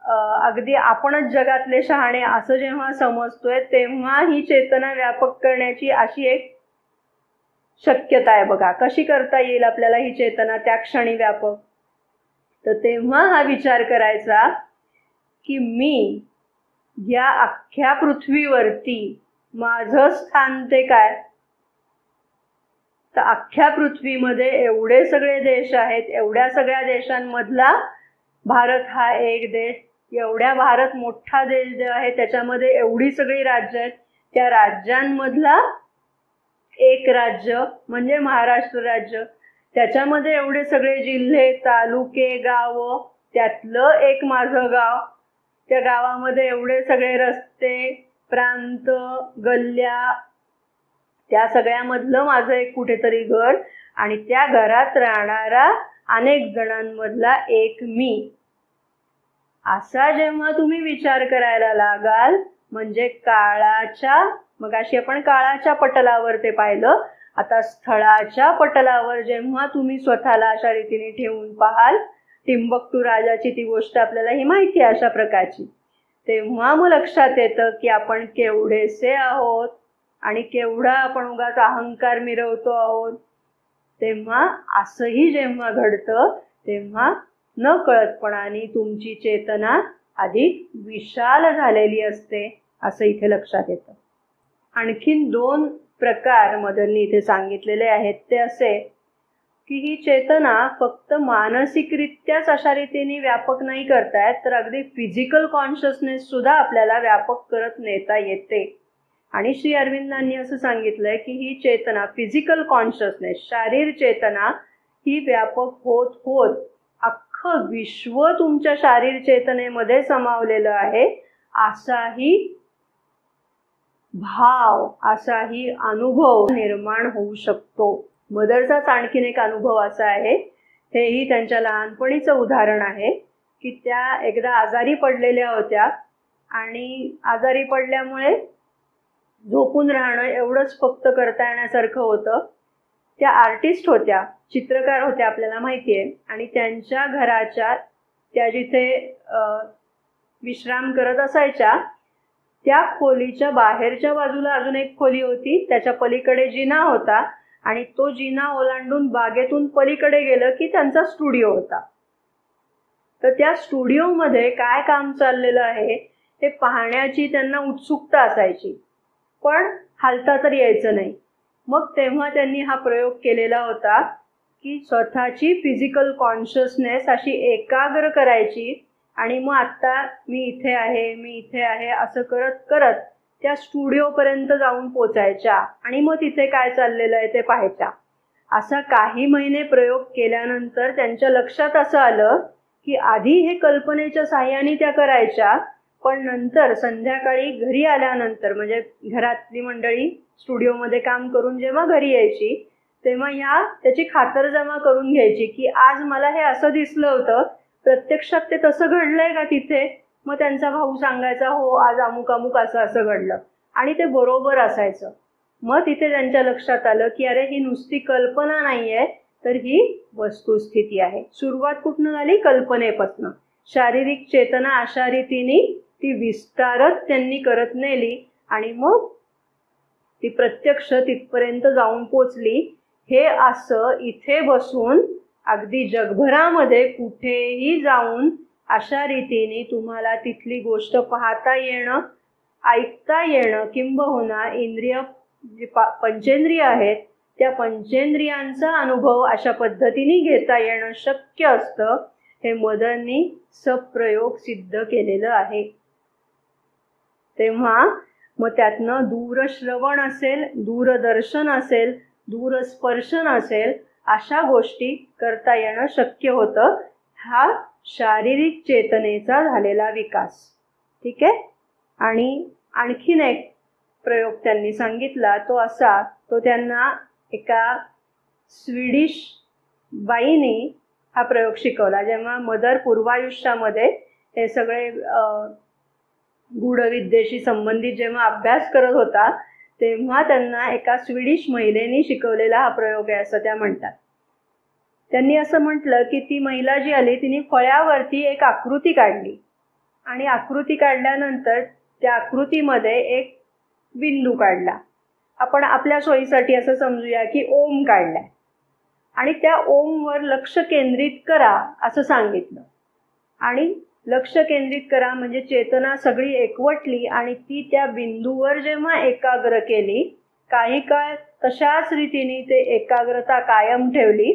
अगदी आपणच जगातले शहाणे असं जेव्हा समजतोय तेव्हा ही चेतना व्यापक करण्याची अशी एक शक्यता आहे बघा. कशी करता येईल आपल्याला ही चेतना त्या क्षणी व्यापक. तर तेव्हा हा विचार करायचा की मी या अख्ख्या पृथ्वीवरती माझं स्थान ते काय. तर अख्ख्या पृथ्वीमध्ये एवढे सगळे देश आहेत, एवढ्या सगळ्या देशांमधला भारत हा एक देश, एवढ्या भारत मोठा देश जो आहे त्याच्यामध्ये एवढी सगळी राज्य आहेत, त्या राज्यांमधला एक राज्य म्हणजे महाराष्ट्र राज्य, त्याच्यामध्ये एवढे सगळे जिल्हे, तालुके, गाव, त्यातलं एक माझं गाव, त्या गावामध्ये एवढे सगळे रस्ते, प्रांत, गल्ल्या, त्या सगळ्यामधलं माझं एक कुठेतरी घर आणि त्या घरात राहणारा अनेक जणांमधला एक मी. असा जेव्हा तुम्ही विचार करायला लागाल म्हणजे काळाच्या, मगाशी आपण काळाच्या पटलावर ते पाहिलं, आता स्थळाच्या पटलावर जेव्हा तुम्ही स्वतःला अशा रीतीने ठेवून पाहाल, टिंबक्टू राजाची ती गोष्ट आपल्याला ही माहिती आहे अशा प्रकारची, तेव्हा मग लक्षात येतं की आपण केवढेसे आहोत आणि केवढा आपण उगाच अहंकार मिरवतो आहोत. तेव्हा असंही जेव्हा घडतं तेव्हा न कळतपणाने तुमची चेतना अधिक विशाल झालेली असते असं इथे लक्षात येतं. आणखीन 2 प्रकार मदननी इथे सांगितलेले आहेत. ते असे की ही चेतना फक्त मानसिकरित्याच अशा रीतीने व्यापक नाही करतायत, तर अगदी फिजिकल कॉन्शियसनेस सुद्धा आपल्याला व्यापक करत नेता येते. आणि श्री अरविंदांनी असं सांगितलंय की ही चेतना, फिजिकल कॉन्शियसनेस, शारीर चेतना ही व्यापक होत होत अख्खं विश्व तुमच्या शारीर चेतनेमध्ये समावलेलं आहे असाही भाव, असाही अनुभव निर्माण होऊ शकतो. मदरचाच आणखीन एक अनुभव असा आहे, हेही त्यांच्या लहानपणीचं उदाहरण आहे की त्या एकदा आजारी पडलेल्या होत्या आणि आजारी पडल्यामुळे झोपून राहणं एवढंच फक्त करता येण्यासारखं होतं. त्या आर्टिस्ट होत्या, चित्रकार होत्या आपल्याला माहिती आहे, आणि त्यांच्या घराच्या त्या जिथे विश्राम करत असायच्या त्या खोलीच्या बाहेरच्या बाजूला अजून एक खोली होती, त्याच्या पलीकडे जिना होता आणि तो जिना ओलांडून बागेतून पलीकडे गेलं की त्यांचा स्टुडिओ होता. तर त्या स्टुडिओमध्ये काय काम चाललेलं आहे हे पाहण्याची त्यांना उत्सुकता असायची, पण हालता तर यायचं नाही. मग तेव्हा त्यांनी हा प्रयोग केलेला होता की स्वतःची फिजिकल कॉन्शियसनेस अशी एकाग्र करायची आणि मग आत्ता मी इथे आहे, मी इथे आहे असं करत करत त्या स्टुडिओपर्यंत जाऊन पोचायच्या आणि मग तिथे काय चाललेलं आहे ते पाहायच्या. असा काही महिने प्रयोग केल्यानंतर त्यांच्या लक्षात असं आलं की आधी हे कल्पनेच्या साह्याने त्या करायच्या, पण नंतर संध्याकाळी घरी आल्यानंतर, म्हणजे घरातली मंडळी स्टुडिओमध्ये काम करून जेव्हा घरी यायची तेव्हा त्याची खातरजमा करून घ्यायची की आज मला हे असं दिसलं होतं, प्रत्यक्षात ते तसं घडलंय का तिथे. मग त्यांचा भाऊ सांगायचा, हो आज अमुक अमुक असं असं घडलं, आणि ते बरोबर असायचं. मग तिथे त्यांच्या लक्षात आलं की अरे ही नुसती कल्पना नाहीये, तर ही वस्तुस्थिती आहे. सुरुवात कुठनं झाली? कल्पनेपासून. शारीरिक चेतना अशा रीतीने ती विस्तारत त्यांनी करत नेली आणि मग ती प्रत्यक्ष तिथपर्यंत जाऊन पोचली. हे असं इथे बसून अगदी जगभरामध्ये कुठेही जाऊन अशा रीतीने तुम्हाला तिथली गोष्ट पाहता येणं, ऐकता येणं, किंबहुना इंद्रिय जी पंचेंद्रिय आहेत त्या पंचेंद्रियांचा अनुभव अशा पद्धतीने घेता येणं शक्य असतं. हे मदननी सप्रयोग सिद्ध केलेलं आहे. तेव्हा मग त्यातनं दूरश्रवण असेल, दूरदर्शन असेल, दूरस्पर्शन असेल, अशा गोष्टी करता येणं शक्य होतं. हा शारीरिक चेतनेचा झालेला विकास. ठीक आहे. आणि आणखीन एक प्रयोग त्यांनी सांगितला, तो असा, तो त्यांना एका स्वीडिश बाईने हा प्रयोग शिकवला. जेव्हा मदर पूर्वायुष्यामध्ये हे सगळे गूढविद्येशी संबंधित जेव्हा अभ्यास करत होता तेव्हा त्यांना एका स्वीडिश महिलेने शिकवलेला हा प्रयोग आहे असं त्या म्हणतात. त्यांनी असं म्हटलं की ती महिला जी आली तिने फळ्यावरती एक आकृती काढली आणि आकृती काढल्यानंतर त्या आकृतीमध्ये एक बिंदू काढला. आपण आपल्या सोयीसाठी असं समजूया की ओम काढलाय आणि त्या ओमवर लक्ष केंद्रित करा असं सांगितलं. आणि लक्ष केंद्रित करा म्हणजे चेतना सगळी एकवटली आणि ती त्या बिंदूवर जेव्हा एकाग्र केली, काही काळ तशाच रीतीने ते एकाग्रता कायम ठेवली.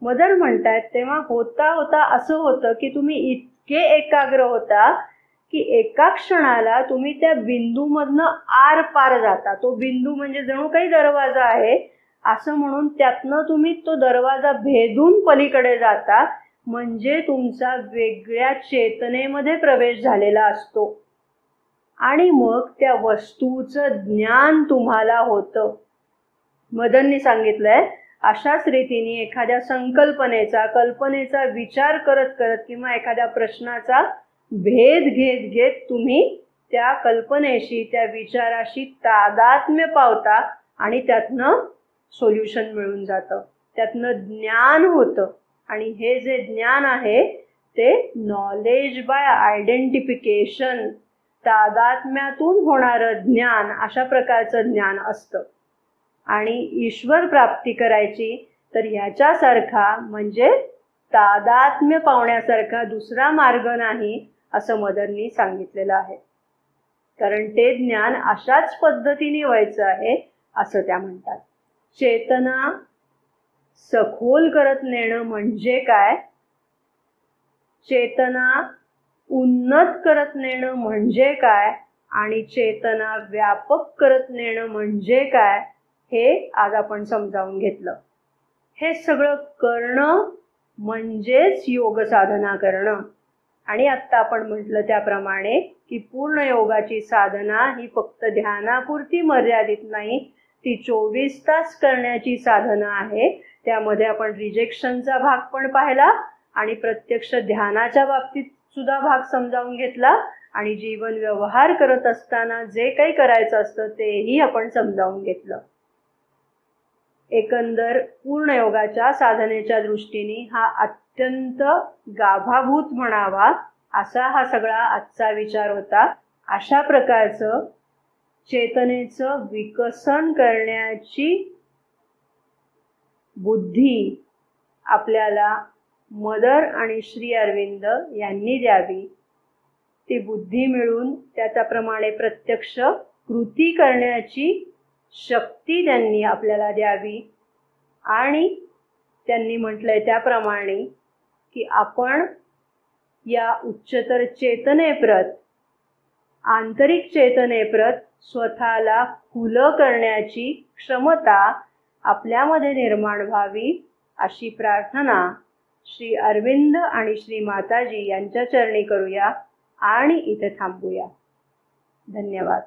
मदर म्हणतायत तेव्हा होता होता असं होतं की तुम्ही इतके एकाग्र होता की एका क्षणाला तुम्ही त्या बिंदूमधनं आर पार जाता. तो बिंदू म्हणजे जणू काही दरवाजा आहे असं म्हणून त्यातनं तुम्ही तो दरवाजा भेदून पलीकडे जाता, म्हणजे तुमचा वेगळ्या चेतनेमध्ये प्रवेश झालेला असतो आणि मग त्या वस्तूचं ज्ञान तुम्हाला होतं. मदननी सांगितलंय अशाच रीतीने एखाद्या कल्पनेचा विचार करत करत किंवा एखाद्या प्रश्नाचा भेद घेत घेत तुम्ही त्या कल्पनेशी, त्या विचाराशी तादात्म्य पावता आणि त्यातनं सोल्युशन मिळून जातं, त्यातनं ज्ञान होतं. आणि हे जे ज्ञान आहे ते नॉलेज बाय आयडेंटिफिकेशन, तादात्म्यातून होणारं ज्ञान, अशा प्रकारचं ज्ञान असतं. आणि ईश्वर प्राप्ती करायची तर ह्याच्यासारखा म्हणजे तादात्म्य पावण्यासारखा दुसरा मार्ग नाही, असं मदरनी सांगितलेलं आहे. कारण ते ज्ञान अशाच पद्धतीने व्हायचं आहे असं त्या म्हणतात. चेतना सखोल करत नेणं म्हणजे काय, चेतना उन्नत करत नेणं म्हणजे काय, आणि चेतना व्यापक करत नेणं म्हणजे काय, हे आज आपण समजावून घेतलं. हे सगळं करणं म्हणजेच योग साधना करणं. आणि आत्ता आपण म्हटलं त्याप्रमाणे की पूर्ण योगाची साधना ही फक्त ध्यानापुरती मर्यादित नाही, ती 24 तास करण्याची साधना आहे. त्यामध्ये आपण रिजेक्शनचा भाग पण पाहिला आणि प्रत्यक्ष ध्यानाच्या बाबतीत सुद्धा भाग समजावून घेतला, आणि जीवन व्यवहार करत असताना जे काही करायचं असतं तेही आपण समजावून घेतलं. एकंदर पूर्ण योगाच्या साधनेच्या दृष्टीने हा अत्यंत गाभाभूत म्हणावा असा हा सगळा आजचा विचार होता. अशा प्रकारचं चेतनेचं विकसन करण्याची बुद्धी आपल्याला मदर आणि श्री अरविंद यांनी द्यावी. ती बुद्धी मिळून त्याच्याप्रमाणे प्रत्यक्ष कृती करण्याची शक्ती त्यांनी आपल्याला द्यावी. आणि त्यांनी म्हटलंय त्याप्रमाणे की आपण या उच्चतर चेतनेप्रत, आंतरिक चेतनेप्रत स्वतःला खुलं करण्याची क्षमता आपल्यामध्ये निर्माण व्हावी, अशी प्रार्थना श्री अरविंद आणि श्री माताजी यांच्या चरणी करूया आणि इथे थांबूया. धन्यवाद.